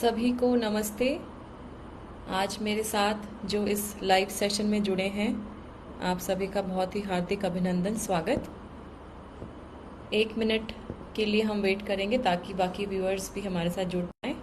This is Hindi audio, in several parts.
सभी को नमस्ते। आज मेरे साथ जो इस लाइव सेशन में जुड़े हैं, आप सभी का बहुत ही हार्दिक अभिनंदन, स्वागत। 1 मिनट के लिए हम वेट करेंगे ताकि बाकी व्यूअर्स भी हमारे साथ जुड़ पाएं।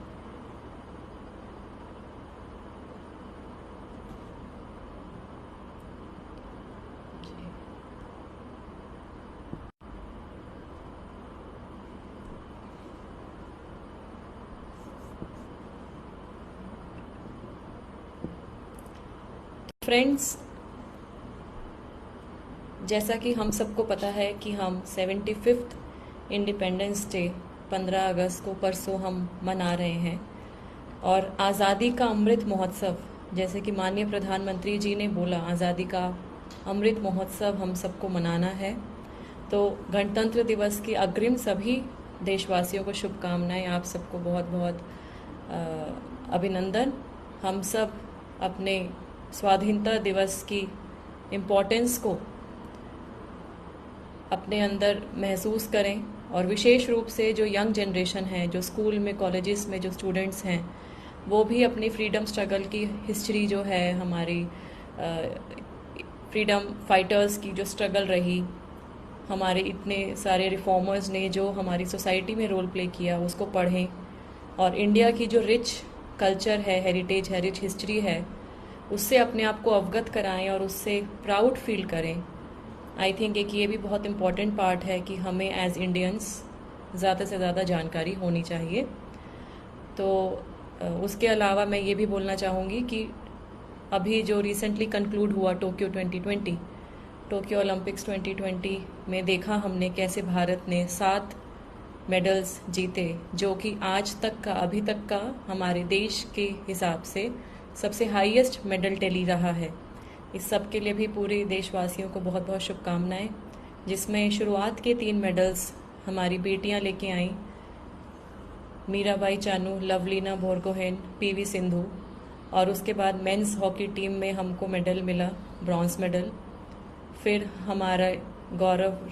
फ्रेंड्स, जैसा कि हम सबको पता है कि हम 75th इंडिपेंडेंस डे 15 अगस्त को परसों हम मना रहे हैं। और आज़ादी का अमृत महोत्सव, जैसे कि माननीय प्रधानमंत्री जी ने बोला, आज़ादी का अमृत महोत्सव हम सबको मनाना है। तो गणतंत्र दिवस की अग्रिम सभी देशवासियों को शुभकामनाएं। आप सबको बहुत बहुत अभिनंदन। हम सब अपने स्वाधीनता दिवस की इम्पोर्टेंस को अपने अंदर महसूस करें, और विशेष रूप से जो यंग जनरेशन है, जो स्कूल में कॉलेजेस में जो स्टूडेंट्स हैं, वो भी अपनी फ्रीडम स्ट्रगल की हिस्ट्री जो है, हमारी फ्रीडम फाइटर्स की जो स्ट्रगल रही, हमारे इतने सारे रिफॉर्मर्स ने जो हमारी सोसाइटी में रोल प्ले किया, उसको पढ़ें। और इंडिया की जो रिच कल्चर है, हेरिटेज है, रिच हिस्ट्री है, उससे अपने आप को अवगत कराएं और उससे प्राउड फील करें। आई थिंक एक ये भी बहुत इम्पॉर्टेंट पार्ट है कि हमें एज इंडियंस ज़्यादा से ज़्यादा जानकारी होनी चाहिए। तो उसके अलावा मैं ये भी बोलना चाहूँगी कि अभी जो रिसेंटली कंक्लूड हुआ टोक्यो ओलंपिक्स 2020 में देखा हमने कैसे भारत ने 7 मेडल्स जीते, जो कि आज तक का, अभी तक का हमारे देश के हिसाब से सबसे हाईएस्ट मेडल टैली रहा है। इस सब के लिए भी पूरे देशवासियों को बहुत बहुत शुभकामनाएं, जिसमें शुरुआत के 3 मेडल्स हमारी बेटियां लेके आईं, मीराबाई चानू, लवलीना बोरगोहेन, पीवी सिंधु। और उसके बाद मेंस हॉकी टीम में हमको मेडल मिला, ब्रॉन्ज मेडल। फिर हमारा गौरव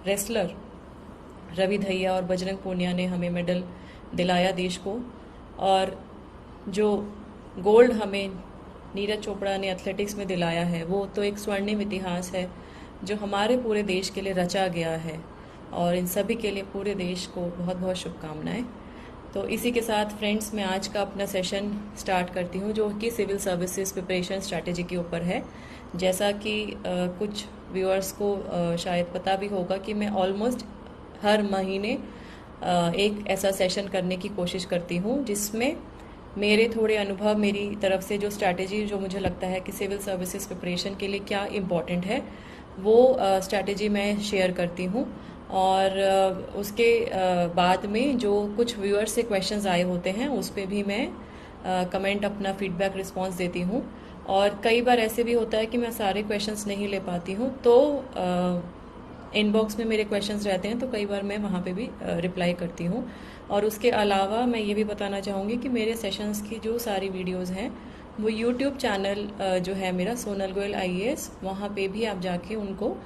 रेसलर रवि धैया और बजरंग पूनिया ने हमें मेडल दिलाया देश को। और जो गोल्ड हमें नीरज चोपड़ा ने एथलेटिक्स में दिलाया है, वो तो एक स्वर्णिम इतिहास है जो हमारे पूरे देश के लिए रचा गया है। और इन सभी के लिए पूरे देश को बहुत बहुत शुभकामनाएं। तो इसी के साथ फ्रेंड्स, मैं आज का अपना सेशन स्टार्ट करती हूँ, जो कि सिविल सर्विसेज प्रिपरेशन स्ट्रैटेजी के ऊपर है। जैसा कि कुछ व्यूअर्स को शायद पता भी होगा कि मैं ऑलमोस्ट हर महीने एक ऐसा सेशन करने की कोशिश करती हूँ, जिसमें मेरे थोड़े अनुभव, मेरी तरफ से जो स्ट्रैटेजी जो मुझे लगता है कि सिविल सर्विसेज प्रिपरेशन के लिए क्या इम्पॉर्टेंट है, वो स्ट्रैटेजी मैं शेयर करती हूँ। और उसके बाद में जो कुछ व्यूअर्स से क्वेश्चंस आए होते हैं, उस पर भी मैं कमेंट, अपना फीडबैक, रिस्पांस देती हूँ। और कई बार ऐसे भी होता है कि मैं सारे क्वेश्चंस नहीं ले पाती हूँ, तो इनबॉक्स में मेरे क्वेश्चंस रहते हैं, तो कई बार मैं वहाँ पे भी रिप्लाई करती हूँ। और उसके अलावा मैं ये भी बताना चाहूँगी कि मेरे सेशंस की जो सारी वीडियोस हैं, वो यूट्यूब चैनल जो है मेरा, सोनल गोयल IAS, वहाँ पे भी आप जाके उनको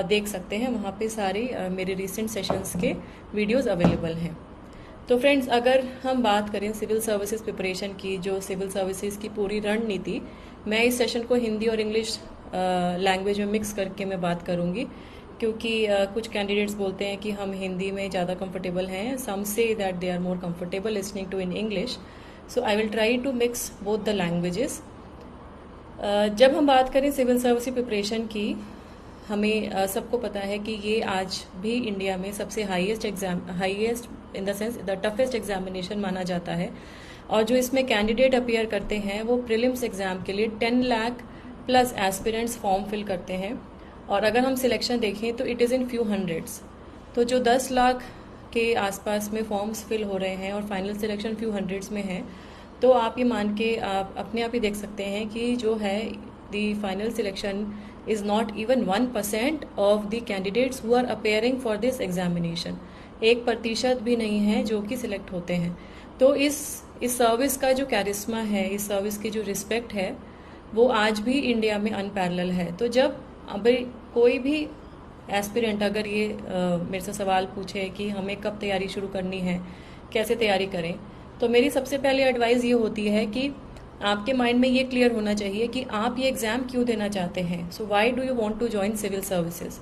देख सकते हैं। वहाँ पे सारे मेरे रिसेंट सेशंस के वीडियोस अवेलेबल हैं। तो फ्रेंड्स, अगर हम बात करें सिविल सर्विसेज प्रिपरेशन की, जो सिविल सर्विसेज की पूरी रणनीति, मैं इस सेशन को हिंदी और इंग्लिश लैंग्वेज में मिक्स करके मैं बात करूँगी, क्योंकि कुछ कैंडिडेट्स बोलते हैं कि हम हिंदी में ज़्यादा कंफर्टेबल हैं। Some say that they are more comfortable listening to in English, so I will try to mix both the languages. जब हम बात करें सिविल सर्विस प्रिपरेशन की, हमें सबको पता है कि ये आज भी इंडिया में सबसे highest in the sense the toughest examination माना जाता है। और जो इसमें कैंडिडेट अपीयर करते हैं, वो प्रीलिम्स एग्जाम के लिए 10 lakh plus aspirants form fill करते हैं। और अगर हम सिलेक्शन देखें तो it is in few hundreds. तो जो 10 लाख के आसपास में फॉर्म्स फिल हो रहे हैं और फाइनल सिलेक्शन फ्यू हंड्रेड्स में है, तो आप ये मान के आप अपने आप ही देख सकते हैं कि जो है the final selection is not even 1% of the candidates who are appearing for this examination. 1% भी नहीं है जो कि सिलेक्ट होते हैं। तो इस सर्विस का जो कैरिस्मा है, इस सर्विस की जो रिस्पेक्ट है, वो आज भी इंडिया में अनपैरेलल है। तो जब अब कोई भी एस्पिरेंट अगर ये मेरे से सवाल पूछे कि हमें कब तैयारी शुरू करनी है, कैसे तैयारी करें, तो मेरी सबसे पहली एडवाइस ये होती है कि आपके माइंड में ये क्लियर होना चाहिए कि आप ये एग्ज़ाम क्यों देना चाहते हैं। So why do you want to join civil services,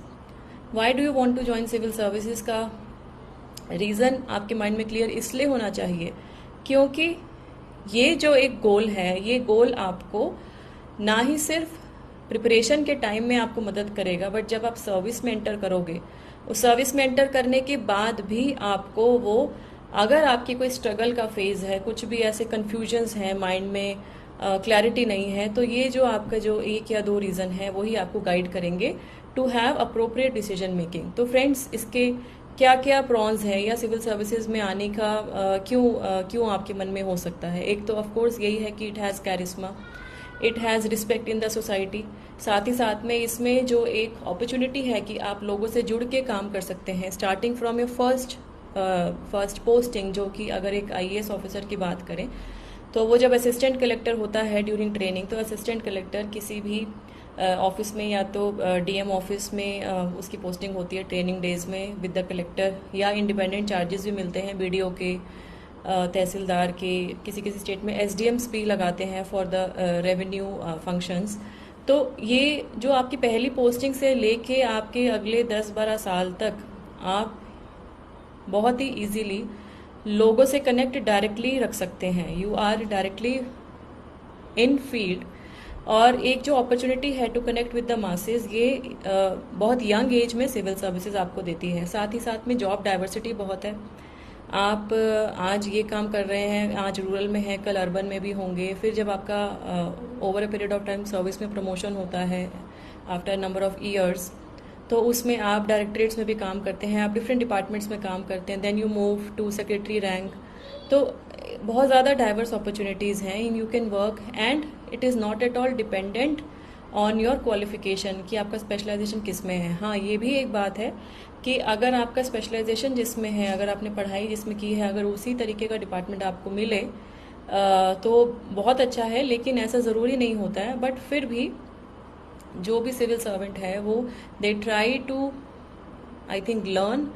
why do you want to join civil services का रीज़न आपके माइंड में क्लियर इसलिए होना चाहिए क्योंकि ये जो एक गोल है, ये गोल आपको ना ही सिर्फ प्रिपरेशन के टाइम में आपको मदद करेगा, बट जब आप सर्विस में एंटर करोगे, उस सर्विस में एंटर करने के बाद भी आपको वो, अगर आपकी कोई स्ट्रगल का फेज है, कुछ भी ऐसे कन्फ्यूजन्स हैं माइंड में, क्लैरिटी नहीं है, तो ये जो आपका जो 1 या 2 रीज़न है वही आपको गाइड करेंगे to have appropriate decision making. तो फ्रेंड्स, इसके क्या क्या प्रॉन्स है या सिविल सर्विसेज में आने का क्यों आपके मन में हो सकता है। एक तो ऑफ कोर्स यही है कि it has charisma, it has respect in the society. साथ ही साथ में इसमें जो एक अपॉर्चुनिटी है कि आप लोगों से जुड़ के काम कर सकते हैं, starting from your first posting, जो कि अगर एक आईएएस ऑफिसर की बात करें तो वो जब असिस्टेंट कलेक्टर होता है ड्यूरिंग ट्रेनिंग, तो असिस्टेंट कलेक्टर किसी भी ऑफिस में या तो डीएम ऑफिस में उसकी पोस्टिंग होती है ट्रेनिंग डेज में विद द कलेक्टर, या इंडिपेंडेंट चार्जेस भी मिलते हैं बीडीओ के, तहसीलदार के, किसी किसी स्टेट में एसडीएम्स भी लगाते हैं फॉर द रेवेन्यू फंक्शंस। तो ये जो आपकी पहली पोस्टिंग से लेके आपके अगले 10-12 साल तक आप बहुत ही इजीली लोगों से कनेक्ट डायरेक्टली रख सकते हैं, you are directly in field. और एक जो अपॉर्चुनिटी है to connect with the masses, ये बहुत यंग एज में सिविल सर्विसेज आपको देती है। साथ ही साथ में जॉब डाइवर्सिटी बहुत है, आप आज ये काम कर रहे हैं, आज रूरल में है, कल अर्बन में भी होंगे। फिर जब आपका over a period of time service में प्रमोशन होता है आफ्टर नंबर ऑफ ईयर्स, तो उसमें आप डायरेक्टरेट्स में भी काम करते हैं, आप डिफरेंट डिपार्टमेंट्स में काम करते हैं, then you move to secretary rank. तो बहुत ज़्यादा डाइवर्स अपॉर्चुनिटीज़ हैं in you can work, and it is not at all dependent on your qualification कि आपका स्पेशलाइजेशन किस में है। हाँ, ये भी एक बात है कि अगर आपका स्पेशलाइजेशन जिसमें है, अगर आपने पढ़ाई जिसमें की है, अगर उसी तरीके का डिपार्टमेंट आपको मिले तो बहुत अच्छा है, लेकिन ऐसा ज़रूरी नहीं होता है। बट फिर भी जो भी सिविल सर्वेंट है वो they try to, I think, learn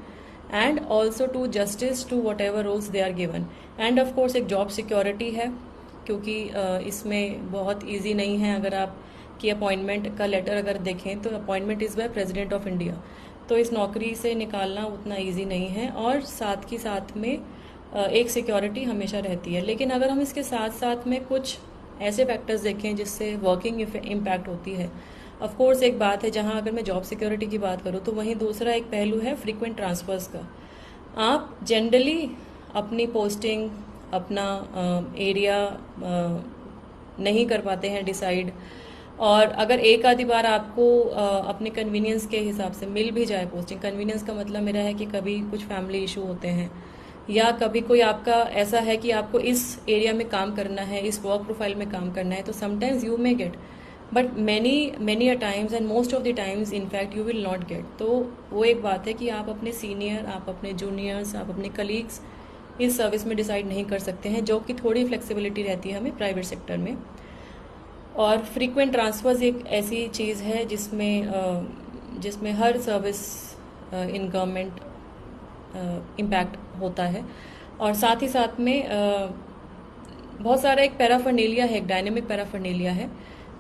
and also to justice to whatever roles they are given. And of course एक जॉब सिक्योरिटी है, क्योंकि इसमें बहुत ईजी नहीं है। अगर आप की अपॉइंटमेंट का लेटर अगर देखें तो appointment is by president of India, तो इस नौकरी से निकालना उतना इजी नहीं है। और साथ ही साथ में एक सिक्योरिटी हमेशा रहती है। लेकिन अगर हम इसके साथ साथ में कुछ ऐसे फैक्टर्स देखें जिससे वर्किंग इम्पैक्ट होती है, ऑफ कोर्स एक बात है, जहां अगर मैं जॉब सिक्योरिटी की बात करूं तो वहीं दूसरा एक पहलू है फ्रीक्वेंट ट्रांसफर्स का। आप जनरली अपनी पोस्टिंग, अपना एरिया नहीं कर पाते हैं डिसाइड, और अगर एक आधी बार आपको अपने कन्वीनियंस के हिसाब से मिल भी जाए पोस्टिंग, कन्वीनियंस का मतलब मेरा है कि कभी कुछ फैमिली इशू होते हैं, या कभी कोई आपका ऐसा है कि आपको इस एरिया में काम करना है, इस वर्क प्रोफाइल में काम करना है, तो sometimes you may gate, but many a times and most of the times in fact you will not gate. तो वो एक बात है कि आप अपने सीनियर, आप अपने जूनियर्स, आप अपने कलीग्स इस सर्विस में डिसाइड नहीं कर सकते हैं, जो कि थोड़ी फ्लेक्सिबिलिटी रहती है हमें प्राइवेट सेक्टर में। और फ्रीक्वेंट ट्रांसफर्स एक ऐसी चीज़ है जिसमें हर सर्विस इन गवर्नमेंट इम्पैक्ट होता है। और साथ ही साथ में बहुत सारा एक पैराफर्नेलिया है, एक डायनेमिक पैराफर्नेलिया है,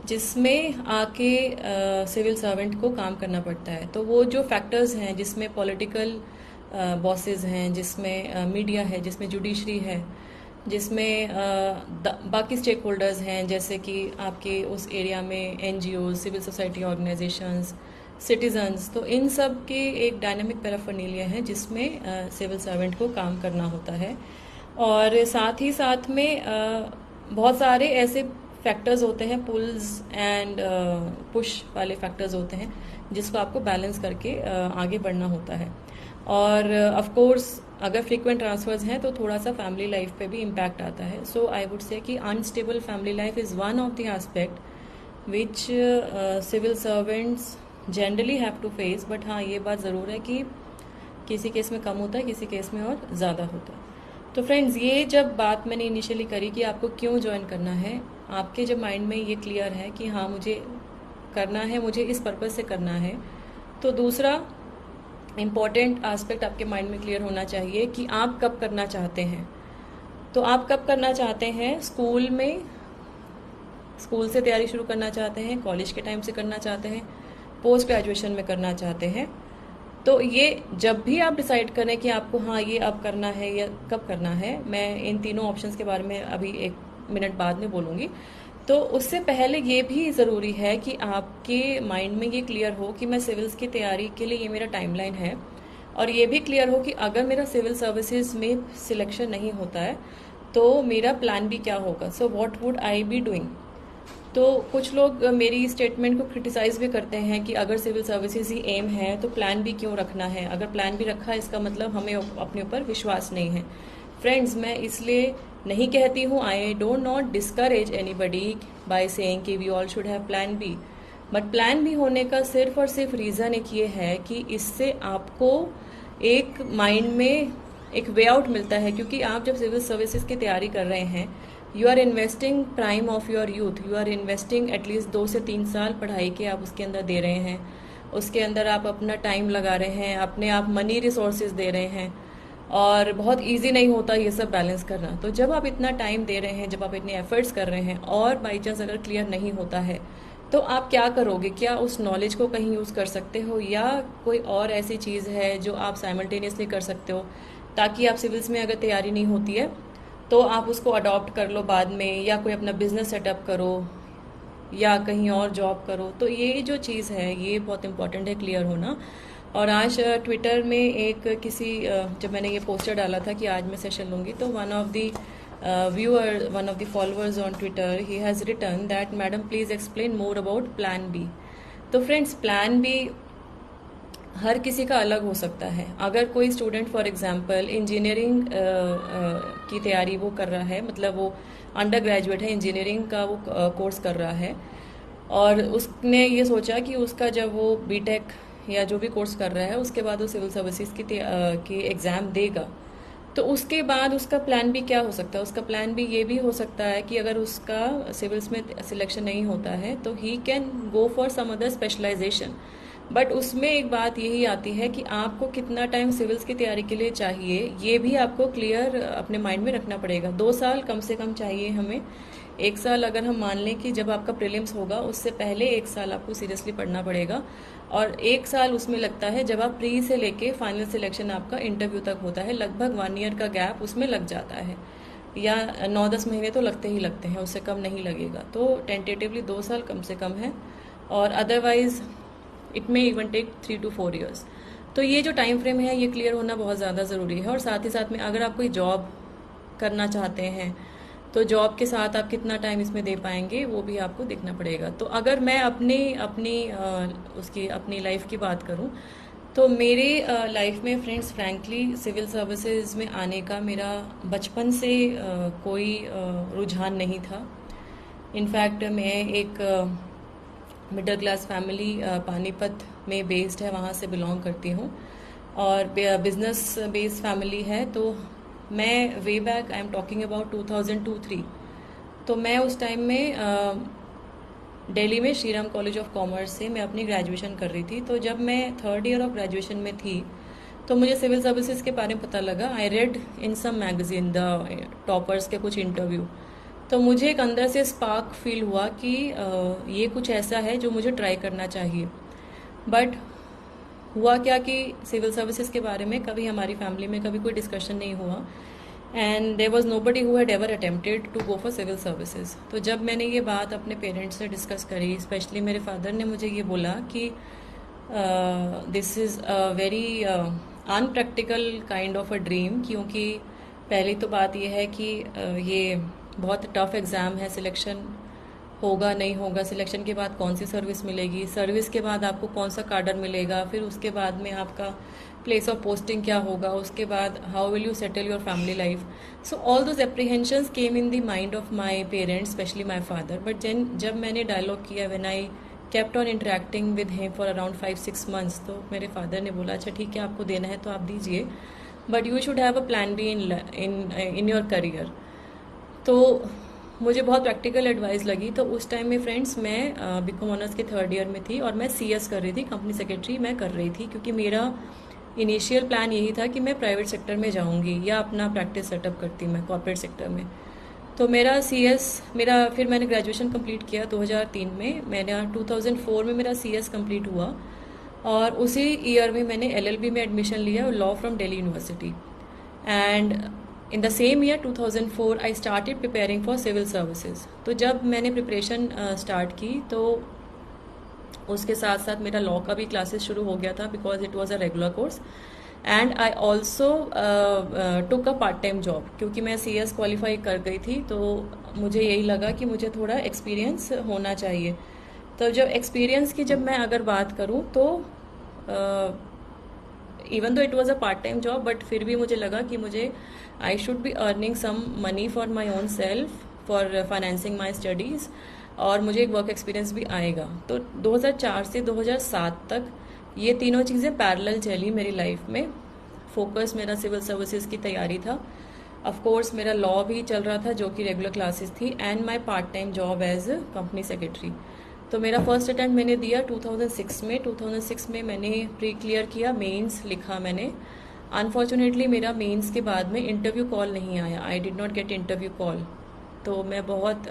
जिसमें आके सिविल सर्वेंट को काम करना पड़ता है। तो वो जो फैक्टर्स हैं, जिसमें पॉलिटिकल बॉसेस हैं, जिसमें मीडिया है, जिसमें जुडिशरी है, जिसमें बाकी स्टेक होल्डर्स हैं, जैसे कि आपके उस एरिया में NGO, civil society organisations, citizens, तो इन सब के एक डायनामिक पैराफर्नेलिया है जिसमें सिविल सर्वेंट को काम करना होता है। और साथ ही साथ में बहुत सारे ऐसे फैक्टर्स होते हैं, पुल्स एंड पुश वाले फैक्टर्स होते हैं, जिसको आपको बैलेंस करके आगे बढ़ना होता है। और ऑफ कोर्स अगर फ्रीक्वेंट ट्रांसफर्स हैं तो थोड़ा सा फैमिली लाइफ पे भी इम्पैक्ट आता है। सो आई वुड से कि unstable family life is one of the aspect which civil servants generally have to face. But हाँ, ये बात ज़रूर है कि किसी केस में कम होता है, किसी केस में और ज़्यादा होता है। तो फ्रेंड्स, ये जब बात मैंने इनिशियली करी कि आपको क्यों ज्वाइन करना है, आपके जब माइंड में ये क्लियर है कि हाँ मुझे करना है, मुझे इस पर्पज़ से करना है, तो दूसरा इम्पॉर्टेंट एस्पेक्ट आपके माइंड में क्लियर होना चाहिए कि आप कब करना चाहते हैं। तो आप कब करना चाहते हैं? स्कूल में, स्कूल से तैयारी शुरू करना चाहते हैं, कॉलेज के टाइम से करना चाहते हैं, पोस्ट ग्रेजुएशन में करना चाहते हैं? तो ये जब भी आप डिसाइड करें कि आपको हाँ ये अब करना है या कब करना है, मैं इन तीनों ऑप्शंस के बारे में अभी 1 मिनट बाद में बोलूँगी। तो उससे पहले ये भी ज़रूरी है कि आपके माइंड में ये क्लियर हो कि मैं सिविल्स की तैयारी के लिए ये मेरा टाइमलाइन है, और ये भी क्लियर हो कि अगर मेरा सिविल सर्विसेज में सिलेक्शन नहीं होता है तो मेरा प्लान भी क्या होगा। So what would I be doing. तो कुछ लोग मेरी स्टेटमेंट को क्रिटिसाइज भी करते हैं कि अगर सिविल सर्विसेज ही एम है तो प्लान भी क्यों रखना है, अगर प्लान भी रखा है इसका मतलब हमें अपने ऊपर विश्वास नहीं है। फ्रेंड्स, मैं इसलिए नहीं कहती हूँ, I don't not discourage anybody by saying कि we all should have plan B, but plan B होने का सिर्फ और सिर्फ रीज़न एक ये है कि इससे आपको एक माइंड में एक वे आउट मिलता है। क्योंकि आप जब सिविल सर्विसेज की तैयारी कर रहे हैं, you are investing prime of your youth, you are investing at least 2 से 3 साल पढ़ाई के आप उसके अंदर दे रहे हैं, उसके अंदर आप अपना टाइम लगा रहे हैं, अपने आप मनी रिसोर्सेज दे रहे हैं, और बहुत इजी नहीं होता ये सब बैलेंस करना। तो जब आप इतना टाइम दे रहे हैं, जब आप इतने एफर्ट्स कर रहे हैं और बाई चांस अगर क्लियर नहीं होता है तो आप क्या करोगे? क्या उस नॉलेज को कहीं यूज़ कर सकते हो, या कोई और ऐसी चीज़ है जो आप साइमल्टेनियसली कर सकते हो ताकि आप सिविल्स में अगर तैयारी नहीं होती है तो आप उसको अडॉप्ट कर लो बाद में, या कोई अपना बिजनेस सेटअप करो या कहीं और जॉब करो। तो ये जो चीज़ है ये बहुत इंपॉर्टेंट है क्लियर होना। और आज ट्विटर में एक जब मैंने ये पोस्टर डाला था कि आज मैं सेशन लूँगी, तो one of the followers on Twitter, he has written that madam please explain more about plan B. तो फ्रेंड्स, प्लान बी हर किसी का अलग हो सकता है। अगर कोई स्टूडेंट फॉर एग्जांपल इंजीनियरिंग की तैयारी वो कर रहा है, मतलब वो अंडर ग्रेजुएट है, इंजीनियरिंग का वो कोर्स कर रहा है, और उसने ये सोचा कि उसका जब वो बीटेक या जो भी कोर्स कर रहा है उसके बाद वो सिविल सर्विसेज की एग्ज़ाम देगा, तो उसके बाद उसका प्लान भी क्या हो सकता है? उसका प्लान भी ये भी हो सकता है कि अगर उसका सिविल्स में सिलेक्शन नहीं होता है तो he can go for some other specialisation. But उसमें एक बात यही आती है कि आपको कितना टाइम सिविल्स की तैयारी के लिए चाहिए, ये भी आपको क्लियर अपने माइंड में रखना पड़ेगा। 2 साल कम से कम चाहिए हमें। 1 साल अगर हम मान लें कि जब आपका प्रीलिम्स होगा उससे पहले 1 साल आपको सीरियसली पढ़ना पड़ेगा, और 1 साल उसमें लगता है जब आप प्री से लेके फाइनल सिलेक्शन आपका इंटरव्यू तक होता है, लगभग 1 ईयर का गैप उसमें लग जाता है, या 9-10 महीने तो लगते ही लगते हैं, उससे कम नहीं लगेगा। तो टेंटेटिवली 2 साल कम से कम है, और otherwise it may even take 3 to 4 years। तो ये जो टाइम फ्रेम है ये क्लियर होना बहुत ज़्यादा ज़रूरी है। और साथ ही साथ में अगर आप कोई जॉब करना चाहते हैं तो जॉब के साथ आप कितना टाइम इसमें दे पाएंगे वो भी आपको देखना पड़ेगा। तो अगर मैं अपनी लाइफ की बात करूं, तो मेरे लाइफ में फ्रेंड्स फ्रैंकली सिविल सर्विसेज में आने का मेरा बचपन से कोई रुझान नहीं था। इनफैक्ट मैं एक मिडिल क्लास फैमिली पानीपत में बेस्ड है, वहाँ से बिलोंग करती हूँ, और बिजनेस बेस्ड फैमिली है। तो मैं way back I am talking about 2002-03, तो मैं उस टाइम में दिल्ली में श्रीराम कॉलेज ऑफ कॉमर्स से मैं अपनी ग्रेजुएशन कर रही थी। तो जब मैं 3rd ईयर ऑफ ग्रेजुएशन में थी तो मुझे सिविल सर्विसेज के बारे में पता लगा। I read in some magazine the toppers के कुछ इंटरव्यू, तो मुझे एक अंदर से स्पार्क फील हुआ कि ये कुछ ऐसा है जो मुझे ट्राई करना चाहिए। बट हुआ क्या कि सिविल सर्विसेज के बारे में कभी हमारी फैमिली में कभी कोई डिस्कशन नहीं हुआ, and there was nobody who had ever attempted to go for civil services. तो जब मैंने ये बात अपने पेरेंट्स से डिस्कस करी, स्पेशली मेरे फादर ने मुझे ये बोला कि this is a very unpractical kind of a dream, क्योंकि पहली तो बात यह है कि ये बहुत टफ एग्ज़ाम है, सिलेक्शन होगा नहीं होगा, सिलेक्शन के बाद कौन सी सर्विस मिलेगी, सर्विस के बाद आपको कौन सा कार्डर मिलेगा, फिर उसके बाद में आपका प्लेस ऑफ पोस्टिंग क्या होगा, उसके बाद how will you settle your family life. So all those apprehensions came in the mind of my parents, specially my father. But जब मैंने डायलॉग किया, when I kept on interacting with him for around 5-6 months, तो मेरे फादर ने बोला अच्छा ठीक है आपको देना है तो आप दीजिए, but you should have a plan be in your career. तो मुझे बहुत प्रैक्टिकल एडवाइस लगी। तो उस टाइम में फ्रेंड्स मैं बीकॉम ऑनर्स के 3rd ईयर में थी और मैं CS कर रही थी, कंपनी सेक्रेटरी मैं कर रही थी, क्योंकि मेरा इनिशियल प्लान यही था कि मैं प्राइवेट सेक्टर में जाऊंगी या अपना प्रैक्टिस सेटअप करती मैं कॉर्पोरेट सेक्टर में। तो मेरा सीएस मेरा फिर मैंने ग्रेजुएशन कंप्लीट किया 2003 में। मैंने 2004 में मेरा सीएस कंप्लीट हुआ और उसी ईयर में मैंने एलएलबी में एडमिशन लिया, law from Delhi University. And in the same year 2004 I started preparing for civil services. तो जब मैंने प्रिपरेशन स्टार्ट की तो उसके साथ साथ मेरा लॉ का भी क्लासेस शुरू हो गया था, because it was a regular course. And I also took a part time job, क्योंकि मैं सीएस क्वालिफाई कर गई थी तो मुझे यही लगा कि मुझे थोड़ा एक्सपीरियंस होना चाहिए। तो जब एक्सपीरियंस की जब मैं अगर बात करूं तो even though it was a part time job, but फिर भी मुझे लगा कि मुझे I should be earning some money for my own self for financing my studies, और मुझे एक वर्क एक्सपीरियंस भी आएगा। तो 2004 से 2007 तक ये तीनों चीज़ें पैरेलल चली मेरी लाइफ में। फोकस मेरा सिविल सर्विसेज की तैयारी था, ऑफ कोर्स मेरा लॉ भी चल रहा था जो कि रेगुलर क्लासेस थी, and my part time job as company secretary. तो मेरा फर्स्ट अटेम्प्ट मैंने दिया 2006 में। 2006 में मैंने प्री क्लियर किया, मेंस लिखा मैंने। अनफॉर्चुनेटली मेरा मेंस के बाद में इंटरव्यू कॉल नहीं आया, I did not get interview call. तो मैं बहुत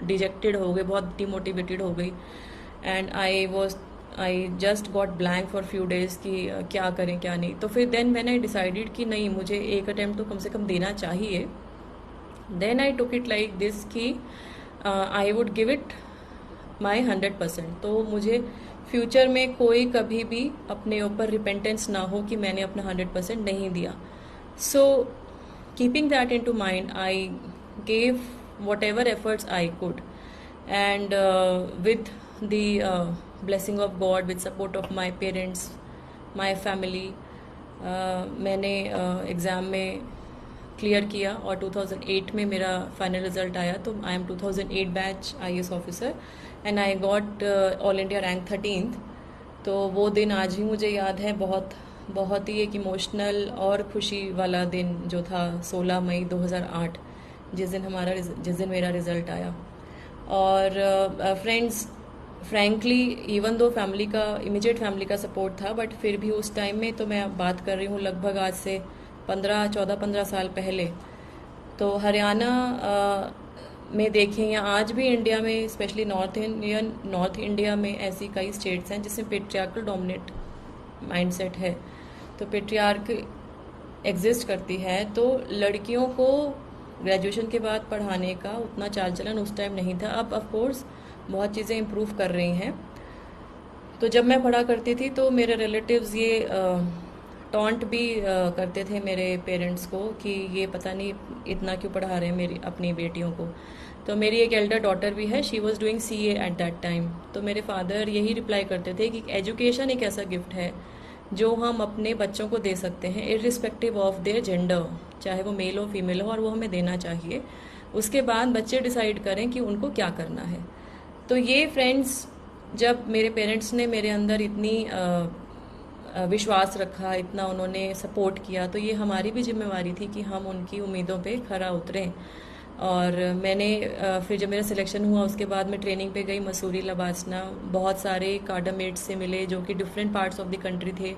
डिजेक्टेड हो गई, बहुत डिमोटिवेटेड हो गई, and I just got blank for few days कि क्या करें क्या नहीं। तो फिर देन मैंने डिसाइडेड कि नहीं, मुझे एक अटेम्प्ट तो कम से कम देना चाहिए। Then I took it like this कि I would give it my 100%। तो मुझे फ्यूचर में कोई कभी भी अपने ऊपर रिपेंटेंस ना हो कि मैंने अपना 100% नहीं दिया। So keeping that in to mind I gave whatever efforts I could, and with the blessing of God, with support of my parents, my family, मैंने एग्ज़ाम में क्लियर किया और 2008 में मेरा फाइनल रिजल्ट आया। तो I am 2008 batch IAS officer and I got all India rank 13th। तो वो दिन आज भी मुझे याद है, बहुत ही एक इमोशनल और खुशी वाला दिन जो था 16 मई 2008, जिस दिन मेरा रिज़ल्ट आया। और friends, frankly even though family का, इमीडिएट फैमिली का सपोर्ट था, बट फिर भी उस टाइम में, तो मैं बात कर रही हूँ लगभग आज से 14-15 साल पहले, तो हरियाणा में देखें या आज भी इंडिया में, स्पेशली नॉर्थ इंडिया में ऐसी कई स्टेट्स हैं जिसमें पेट्रियार्कल डोमिनेट माइंडसेट है। तो पेट्रियार्क एग्जिस्ट करती है, तो लड़कियों को ग्रेजुएशन के बाद पढ़ाने का उतना चाल चलन उस टाइम नहीं था। अब ऑफ कोर्स बहुत चीज़ें इम्प्रूव कर रही हैं। तो जब मैं पढ़ा करती थी तो मेरे रिलेटिव्स ये टॉन्ट भी करते थे मेरे पेरेंट्स को कि ये पता नहीं इतना क्यों पढ़ा रहे हैं मेरी अपनी बेटियों को। तो मेरी एक एल्डर डॉटर भी है, she was doing CA at that time. तो मेरे फादर यही रिप्लाई करते थे कि एजुकेशन एक ऐसा गिफ्ट है जो हम अपने बच्चों को दे सकते हैं इररिस्पेक्टिव ऑफ देयर जेंडर, चाहे वो मेल हो फीमेल हो, और वो हमें देना चाहिए। उसके बाद बच्चे डिसाइड करें कि उनको क्या करना है। तो ये फ्रेंड्स, जब मेरे पेरेंट्स ने मेरे अंदर इतनी विश्वास रखा, इतना उन्होंने सपोर्ट किया, तो ये हमारी भी जिम्मेवारी थी कि हम उनकी उम्मीदों पे खरा उतरें। और मैंने फिर जब मेरा सिलेक्शन हुआ उसके बाद मैं ट्रेनिंग पे गई मसूरी लबासना। बहुत सारे कार्डामेट्स से मिले जो कि different parts of the country थे।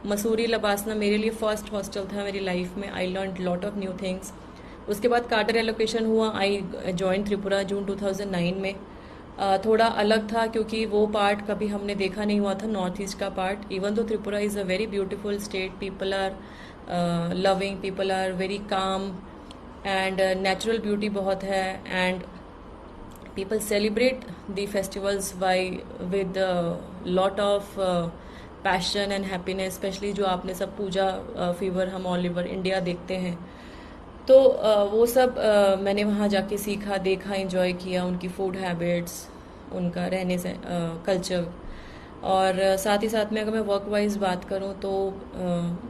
मसूरी लबासना मेरे लिए फर्स्ट हॉस्टल था मेरी लाइफ में। I learn lot of new things. उसके बाद कार्डर एलोकेशन हुआ, आई जॉइन त्रिपुरा जून 2009 में। थोड़ा अलग था क्योंकि वो पार्ट कभी हमने देखा नहीं हुआ था, नॉर्थ ईस्ट का पार्ट। Even though Tripura is a very beautiful state, people are loving, people are very calm, and natural beauty बहुत है, and people celebrate the festivals by with lot of passion and happiness, specially जो आपने सब पूजा फीवर हम ऑल ओवर इंडिया देखते हैं। तो वो सब मैंने वहाँ जाके सीखा, देखा, एंजॉय किया, उनकी फूड हैबिट्स, उनका रहने से कल्चर। और साथ ही साथ में अगर मैं वर्क वाइज बात करूँ तो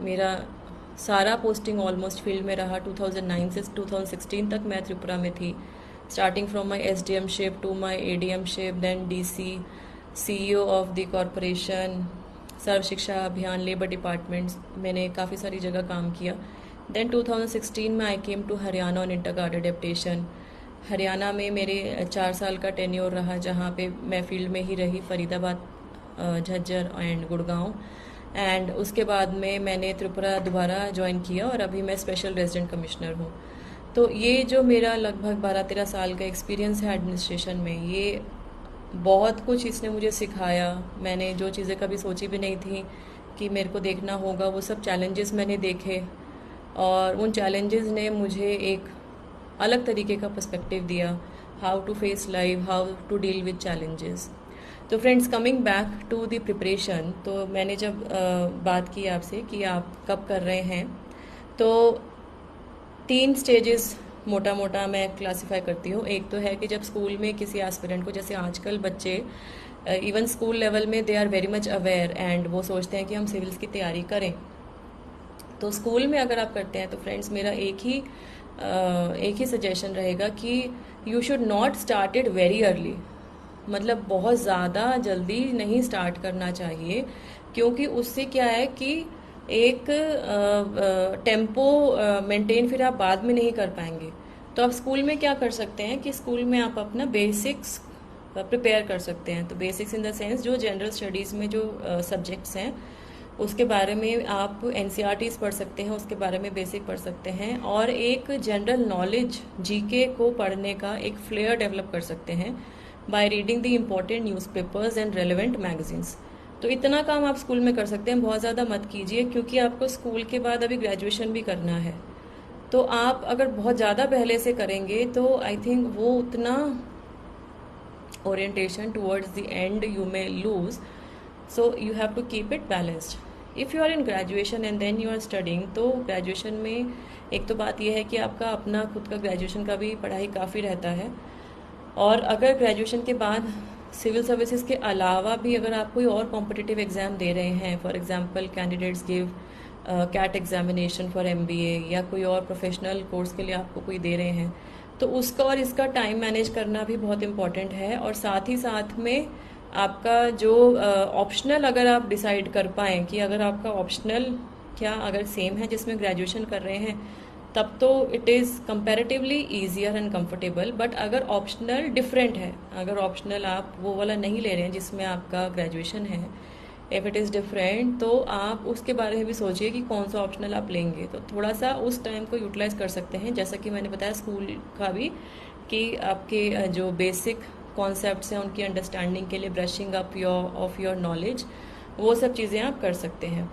मेरा सारा पोस्टिंग ऑलमोस्ट फील्ड में रहा। 2009 से 2016 तक मैं त्रिपुरा में थी, starting from my SDM ship to my ADM ship, then DC, CEO of the corporation, Sarva Shiksha Abhiyan, labour departments, मैंने काफ़ी सारी जगह काम किया। देन 2016 में I came to Haryana on inter cadre deputation. Haryana में मेरे 4 साल का टेन्योर रहा, जहाँ पे मैं फील्ड में ही रही, फरीदाबाद, झज्जर एंड गुड़गांव। एंड उसके बाद में मैंने त्रिपुरा दोबारा ज्वाइन किया और अभी मैं स्पेशल रेजिडेंट कमिश्नर हूँ। तो ये जो मेरा लगभग 12-13 साल का एक्सपीरियंस है एडमिनिस्ट्रेशन में, ये बहुत कुछ इसने मुझे सिखाया। मैंने जो चीज़ें कभी सोची भी नहीं थी कि मेरे को देखना होगा, वो सब चैलेंजेस मैंने देखे और उन चैलेंजेस ने मुझे एक अलग तरीके का पर्सपेक्टिव दिया, how to face life, how to deal with challenges. तो friends, coming back to the preparation, तो मैंने जब बात की आपसे कि आप कब कर रहे हैं, तो 3 स्टेजेस मोटा मोटा मैं क्लासिफाई करती हूँ। एक तो है कि जब स्कूल में किसी एस्पिरेंट को, जैसे आजकल बच्चे इवन स्कूल लेवल में they are very much aware and वो सोचते हैं कि हम सिविल्स की तैयारी करें। तो स्कूल में अगर आप करते हैं तो फ्रेंड्स, मेरा एक ही सजेशन रहेगा कि you should not start it very early. मतलब बहुत ज़्यादा जल्दी नहीं स्टार्ट करना चाहिए, क्योंकि उससे क्या है कि एक टेम्पो मेंटेन फिर आप बाद में नहीं कर पाएंगे। तो आप स्कूल में क्या कर सकते हैं कि स्कूल में आप अपना बेसिक्स प्रिपेयर कर सकते हैं। तो बेसिक्स इन द सेंस जो जनरल स्टडीज़ में जो सब्जेक्ट्स हैं उसके बारे में आप एनसीईआरटीज़ पढ़ सकते हैं, उसके बारे में बेसिक पढ़ सकते हैं, और एक जनरल नॉलेज जीके को पढ़ने का एक फ्लेयर डेवलप कर सकते हैं by reading the important newspapers and relevant magazines. तो इतना काम आप स्कूल में कर सकते हैं, बहुत ज़्यादा मत कीजिए, क्योंकि आपको स्कूल के बाद अभी ग्रेजुएशन भी करना है। तो आप अगर बहुत ज़्यादा पहले से करेंगे तो आई थिंक वो उतना orientation towards the end you may lose, so you have to keep it balanced. If you are in graduation and then you are studying, तो ग्रेजुएशन में एक तो बात यह है कि आपका अपना खुद का ग्रेजुएशन का भी पढ़ाई काफ़ी रहता है, और अगर ग्रेजुएशन के बाद सिविल सर्विसेज के अलावा भी अगर आप कोई और कॉम्पिटिटिव एग्ज़ाम दे रहे हैं, for example candidates give CAT examination for MBA, या कोई और प्रोफेशनल कोर्स के लिए आपको कोई दे रहे हैं, तो उसका और इसका टाइम मैनेज करना भी बहुत इम्पॉर्टेंट है। और साथ ही साथ में आपका जो ऑप्शनल अगर आप डिसाइड कर पाएँ कि अगर आपका ऑप्शनल क्या अगर सेम है जिसमें ग्रेजुएशन कर रहे हैं, तब तो it is comparatively easier and comfortable. But अगर ऑप्शनल डिफरेंट है, अगर ऑप्शनल आप वो वाला नहीं ले रहे हैं जिसमें आपका ग्रेजुएशन है, इफ़ इट इज़ डिफरेंट, तो आप उसके बारे में भी सोचिए कि कौन सा ऑप्शनल आप लेंगे। तो थोड़ा सा उस टाइम को यूटिलाइज कर सकते हैं, जैसा कि मैंने बताया स्कूल का भी, कि आपके जो बेसिक कॉन्सेप्ट्स हैं उनकी अंडरस्टैंडिंग के लिए brushing up of your knowledge, वो सब चीज़ें आप कर सकते हैं।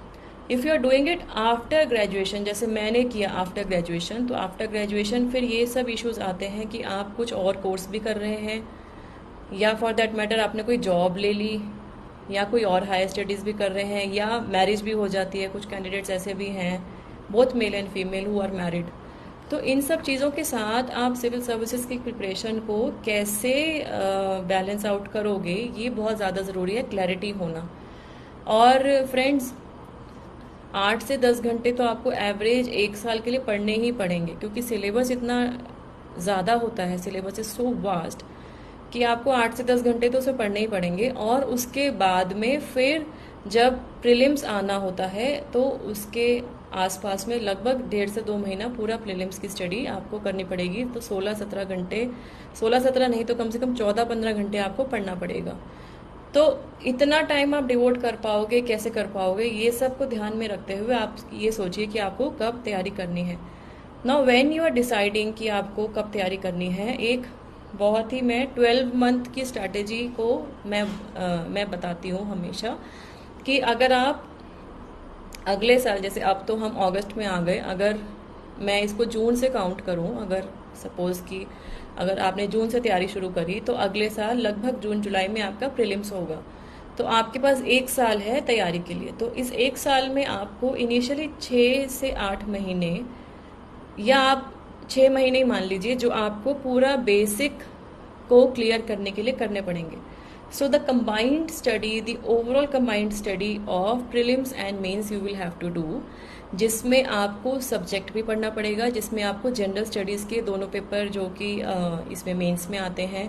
If you are doing it after graduation, जैसे मैंने किया आफ्टर ग्रेजुएशन, तो आफ्टर ग्रेजुएशन फिर ये सब इश्यूज आते हैं कि आप कुछ और कोर्स भी कर रहे हैं, या फॉर दैट मैटर आपने कोई जॉब ले ली, या कोई और हायर स्टडीज़ भी कर रहे हैं, या मैरिज भी हो जाती है। कुछ कैंडिडेट्स ऐसे भी हैं, both male and female, who are married. तो इन सब चीज़ों के साथ आप सिविल सर्विसेज की प्रिपरेशन को कैसे बैलेंस आउट करोगे, ये बहुत ज़्यादा ज़रूरी है, क्लैरिटी होना। और फ्रेंड्स, 8 से 10 घंटे तो आपको एवरेज 1 साल के लिए पढ़ने ही पड़ेंगे, क्योंकि सिलेबस इतना ज़्यादा होता है, सिलेबस इज़ सो वास्ट कि आपको 8 से 10 घंटे तो उसे पढ़ने ही पड़ेंगे। और उसके बाद में फिर जब प्रीलिम्स आना होता है तो उसके आसपास में लगभग 1.5 से 2 महीना पूरा प्रीलिम्स की स्टडी आपको करनी पड़ेगी। तो 16-17 घंटे, 16-17 नहीं तो कम से कम 14-15 घंटे आपको पढ़ना पड़ेगा। तो इतना टाइम आप डिवोट कर पाओगे, कैसे कर पाओगे, ये सब को ध्यान में रखते हुए आप ये सोचिए कि आपको कब तैयारी करनी है। Now when you are deciding कि आपको कब तैयारी करनी है, एक बहुत ही मैं 12 मंथ की स्ट्रैटेजी को मैं बताती हूँ हमेशा, कि अगर आप अगले साल, जैसे अब तो हम अगस्त में आ गए, अगर मैं इसको जून से काउंट करूँ, अगर सपोज कि अगर आपने जून से तैयारी शुरू करी, तो अगले साल लगभग जून जुलाई में आपका प्रीलिम्स होगा। तो आपके पास 1 साल है तैयारी के लिए। तो इस 1 साल में आपको इनिशियली 6 से 8 महीने, या आप 6 महीने ही मान लीजिए, जो आपको पूरा बेसिक को क्लियर करने के लिए करने पड़ेंगे। So the combined study, the overall combined study of prelims and mains you will have to do, जिसमें आपको सब्जेक्ट भी पढ़ना पड़ेगा, जिसमें आपको जनरल स्टडीज़ के दोनों पेपर जो कि इसमें मेंस में आते हैं,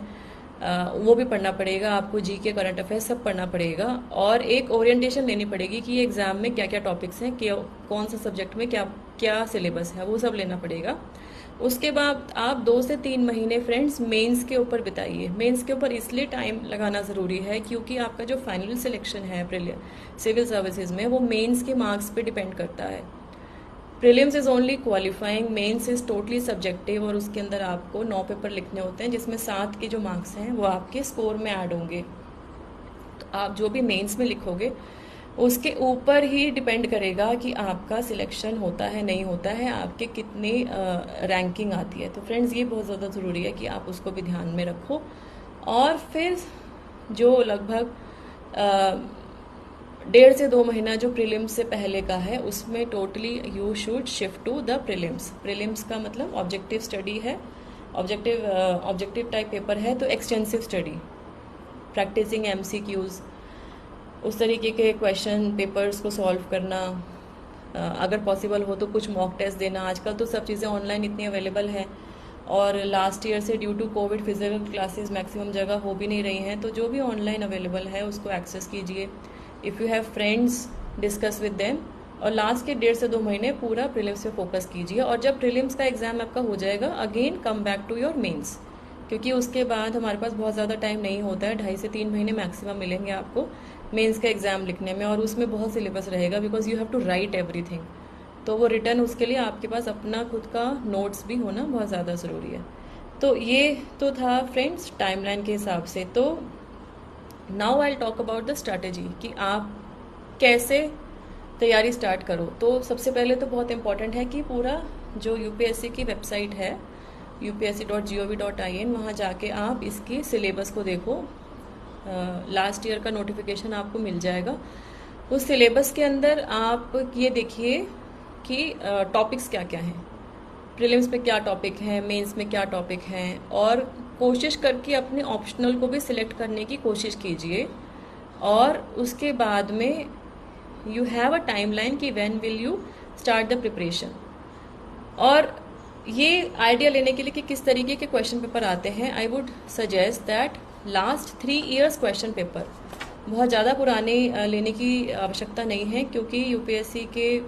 वो भी पढ़ना पड़ेगा आपको, जीके, करंट अफेयर्स सब पढ़ना पड़ेगा, और एक ओरिएंटेशन लेनी पड़ेगी कि एग्जाम में क्या क्या टॉपिक्स हैं, कौन सा सब्जेक्ट में क्या क्या सिलेबस है, वो सब लेना पड़ेगा। उसके बाद आप 2 से 3 महीने फ्रेंड्स मेंस के ऊपर बिताइए। मेंस के ऊपर इसलिए टाइम लगाना ज़रूरी है क्योंकि आपका जो फाइनल सिलेक्शन है सिविल सर्विसेज में, वो मेंस के मार्क्स पे डिपेंड करता है। Prelims is only qualifying, mains is totally subjective, और उसके अंदर आपको 9 पेपर लिखने होते हैं जिसमें 7 के जो मार्क्स हैं वो आपके स्कोर में ऐड होंगे। तो आप जो भी मेंस में लिखोगे उसके ऊपर ही डिपेंड करेगा कि आपका सिलेक्शन होता है नहीं होता है, आपके कितनी रैंकिंग आती है। तो फ्रेंड्स ये बहुत ज़्यादा ज़रूरी है कि आप उसको भी ध्यान में रखो। और फिर जो लगभग 1.5 से 2 महीना जो प्रीलिम्स से पहले का है उसमें totally you should shift to the prelims. Prelims का मतलब ऑब्जेक्टिव स्टडी है, ऑब्जेक्टिव टाइप पेपर है, तो एक्सटेंसिव स्टडी, प्रैक्टिसिंग एमसीक्यूज, उस तरीके के क्वेश्चन पेपर्स को सॉल्व करना, अगर पॉसिबल हो तो कुछ मॉक टेस्ट देना। आजकल तो सब चीज़ें ऑनलाइन इतनी अवेलेबल हैं, और लास्ट ईयर से due to Covid physical classes maximum जगह हो भी नहीं रही हैं, तो जो भी ऑनलाइन अवेलेबल है उसको एक्सेस कीजिए। If you have friends, discuss with them, और लास्ट के 1.5 से 2 महीने पूरा प्रीलिम्स पे फोकस कीजिए। और जब प्रीलिम्स का एग्जाम आपका हो जाएगा, again come back to your mains, क्योंकि उसके बाद हमारे पास बहुत ज़्यादा टाइम नहीं होता है। 2.5 से 3 महीने मैक्सिमम मिलेंगे आपको मेंस का एग्ज़ाम लिखने में, और उसमें बहुत सिलेबस रहेगा because you have to write everything. तो वो रिटर्न, उसके लिए आपके पास अपना खुद का नोट्स भी होना बहुत ज़्यादा ज़रूरी है। तो ये तो था फ्रेंड्स टाइमलाइन के हिसाब से। तो now I talk about the strategy कि आप कैसे तैयारी स्टार्ट करो। तो सबसे पहले तो बहुत इंपॉर्टेंट है कि पूरा जो यूपीएससी की वेबसाइट है upsc.gov.in, वहाँ जाके आप इसकी सिलेबस को देखो। लास्ट ईयर का नोटिफिकेशन आपको मिल जाएगा। उस सिलेबस के अंदर आप ये देखिए कि टॉपिक्स क्या क्या हैं, प्रीलिम्स में क्या टॉपिक हैं, मेंस में क्या टॉपिक हैं, और कोशिश करके अपने ऑप्शनल को भी सिलेक्ट करने की कोशिश कीजिए। और उसके बाद में यू हैव अ टाइमलाइन कि when will you start the preparation. और ये आइडिया लेने के लिए कि किस तरीके के क्वेश्चन पेपर आते हैं, I would suggest that last 3 years question paper, बहुत ज़्यादा पुराने लेने की आवश्यकता नहीं है, क्योंकि यूपीएससी के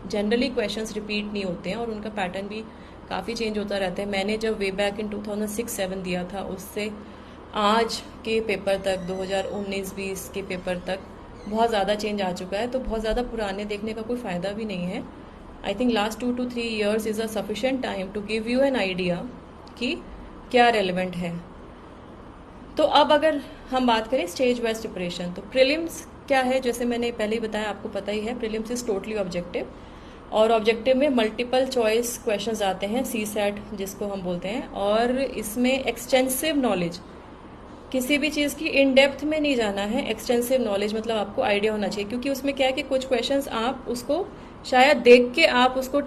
जनरली क्वेश्चंस रिपीट नहीं होते हैं और उनका पैटर्न भी काफ़ी चेंज होता रहता है। मैंने जब वे बैक इन 2006-07 दिया था, उससे आज के पेपर तक 2019-20 के पेपर तक बहुत ज़्यादा चेंज आ चुका है। तो बहुत ज़्यादा पुराने देखने का कोई फ़ायदा भी नहीं है। I think last 2 to 3 years is a sufficient time to give you an idea कि क्या रेलिवेंट है। तो अब अगर हम बात करें स्टेज वाइज प्रिपरेशन, तो प्रीलिम्स क्या है, जैसे मैंने पहले ही बताया, आपको पता ही है, प्रीलिम्स इज टोटली ऑब्जेक्टिव, और ऑब्जेक्टिव में मल्टीपल चॉइस क्वेश्चंस आते हैं, सीसैट जिसको हम बोलते हैं। और इसमें एक्सटेंसिव नॉलेज, किसी भी चीज़ की इन डेप्थ में नहीं जाना है। एक्सटेंसिव नॉलेज मतलब आपको आइडिया होना चाहिए, क्योंकि उसमें क्या है कि कुछ क्वेश्चंस आप उसको शायद देख के आप उसको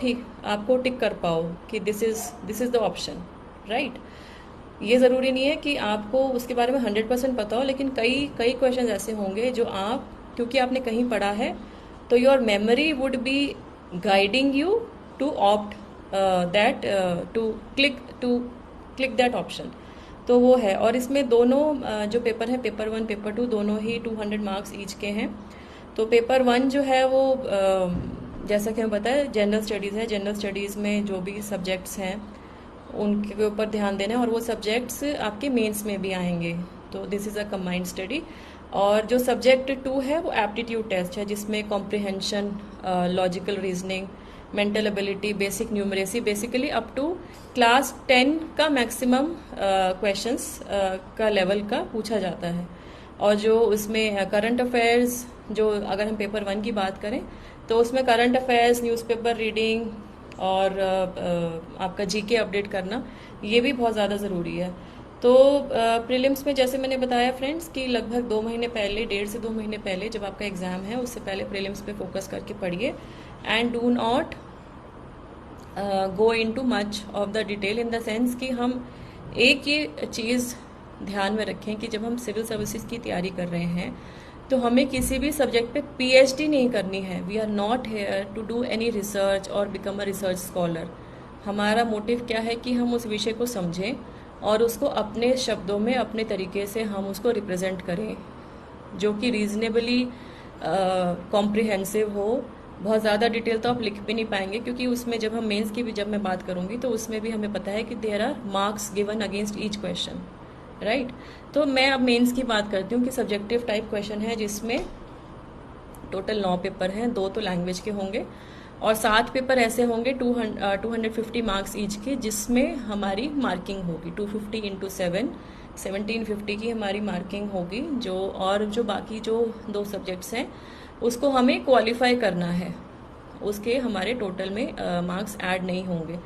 आपको टिक कर पाओ कि this is the option, right. ये ज़रूरी नहीं है कि आपको उसके बारे में 100% पता हो, लेकिन कई क्वेश्चन ऐसे होंगे जो आप, क्योंकि आपने कहीं पढ़ा है, तो your memory would be guiding you to opt that to click that option. तो वो है। और इसमें दोनों जो पेपर हैं, पेपर 1 पेपर 2, दोनों ही 200 मार्क्स ईच के हैं। तो पेपर 1 जो है वो जैसा कि हमें पता है जनरल स्टडीज़ है। जनरल स्टडीज़ में जो भी सब्जेक्ट्स हैं उनके ऊपर ध्यान देना है, और वो सब्जेक्ट्स आपके मेंस में भी आएंगे। तो this is a combined study. और जो सब्जेक्ट 2 है वो एप्टीट्यूड टेस्ट है, जिसमें comprehension, logical reasoning, mental ability, basic numeracy, basically up to class 10 का मैक्सिमम क्वेश्चंस का लेवल का पूछा जाता है। और जो उसमें करंट अफेयर्स, जो अगर हम पेपर 1 की बात करें तो उसमें करंट अफेयर्स, न्यूज़पेपर रीडिंग और आपका जीके अपडेट करना, ये भी बहुत ज़्यादा ज़रूरी है। तो प्रीलिम्स में जैसे मैंने बताया फ्रेंड्स कि लगभग 2 महीने पहले, 1.5 से 2 महीने पहले जब आपका एग्ज़ाम है, उससे पहले प्रीलिम्स पे फोकस करके पढ़िए, and do not go into much of the detail, in the sense कि हम एक ये चीज़ ध्यान में रखें कि जब हम सिविल सर्विसेज की तैयारी कर रहे हैं तो हमें किसी भी सब्जेक्ट पे पीएचडी नहीं करनी है। We are not here to do any research और बिकम अ रिसर्च स्कॉलर। हमारा मोटिव क्या है कि हम उस विषय को समझें और उसको अपने शब्दों में अपने तरीके से हम उसको रिप्रेजेंट करें, जो कि रीजनेबली कॉम्प्रिहेंसिव हो। बहुत ज़्यादा डिटेल तो आप लिख भी नहीं पाएंगे, क्योंकि उसमें जब हम मेंस की भी जब मैं बात करूंगी तो उसमें भी हमें पता है कि there are marks given against each question, right. तो मैं अब मेंस की बात करती हूँ कि सब्जेक्टिव टाइप क्वेश्चन है, जिसमें टोटल 9 पेपर हैं, 2 तो लैंग्वेज के होंगे और 7 पेपर ऐसे होंगे 250 मार्क्स ईच के, जिसमें हमारी मार्किंग होगी 250 इंटू 7, 1750 की हमारी मार्किंग होगी। और जो बाकी जो 2 सब्जेक्ट्स हैं उसको हमें क्वालिफाई करना है, उसके हमारे टोटल में मार्क्स ऐड नहीं होंगे।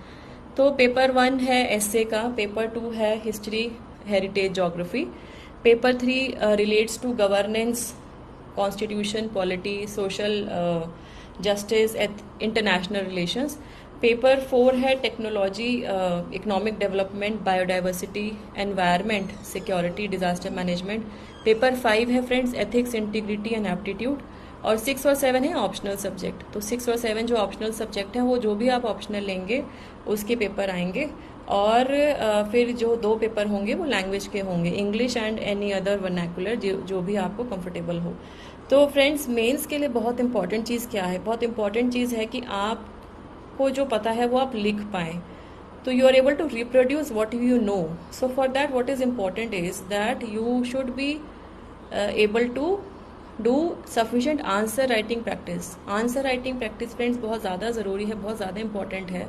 तो पेपर 1 है एसए का, पेपर 2 है history, heritage, geography, paper 3 relates to governance, constitution, polity, social justice, international relations. Paper 4 है technology, economic development, biodiversity, environment, security, disaster management. Paper 5 है friends ethics, integrity and aptitude. और 6 और 7 है ऑप्शनल सब्जेक्ट। तो 6 और 7 जो ऑप्शनल सब्जेक्ट हैं वो जो भी आप ऑप्शनल लेंगे उसके पेपर आएंगे। और फिर जो 2 पेपर होंगे वो लैंग्वेज के होंगे, English and any other vernacular, जो भी आपको कंफर्टेबल हो। तो फ्रेंड्स मेंस के लिए बहुत इंपॉर्टेंट चीज़ क्या है? बहुत इंपॉर्टेंट चीज़ है कि आपको जो पता है वो आप लिख पाएँ, तो you are able to reproduce what you know. So for that what is important is that you should be able to do sufficient answer writing practice. Answer writing practice friends बहुत ज़्यादा ज़रूरी है, बहुत ज़्यादा इंपॉर्टेंट है।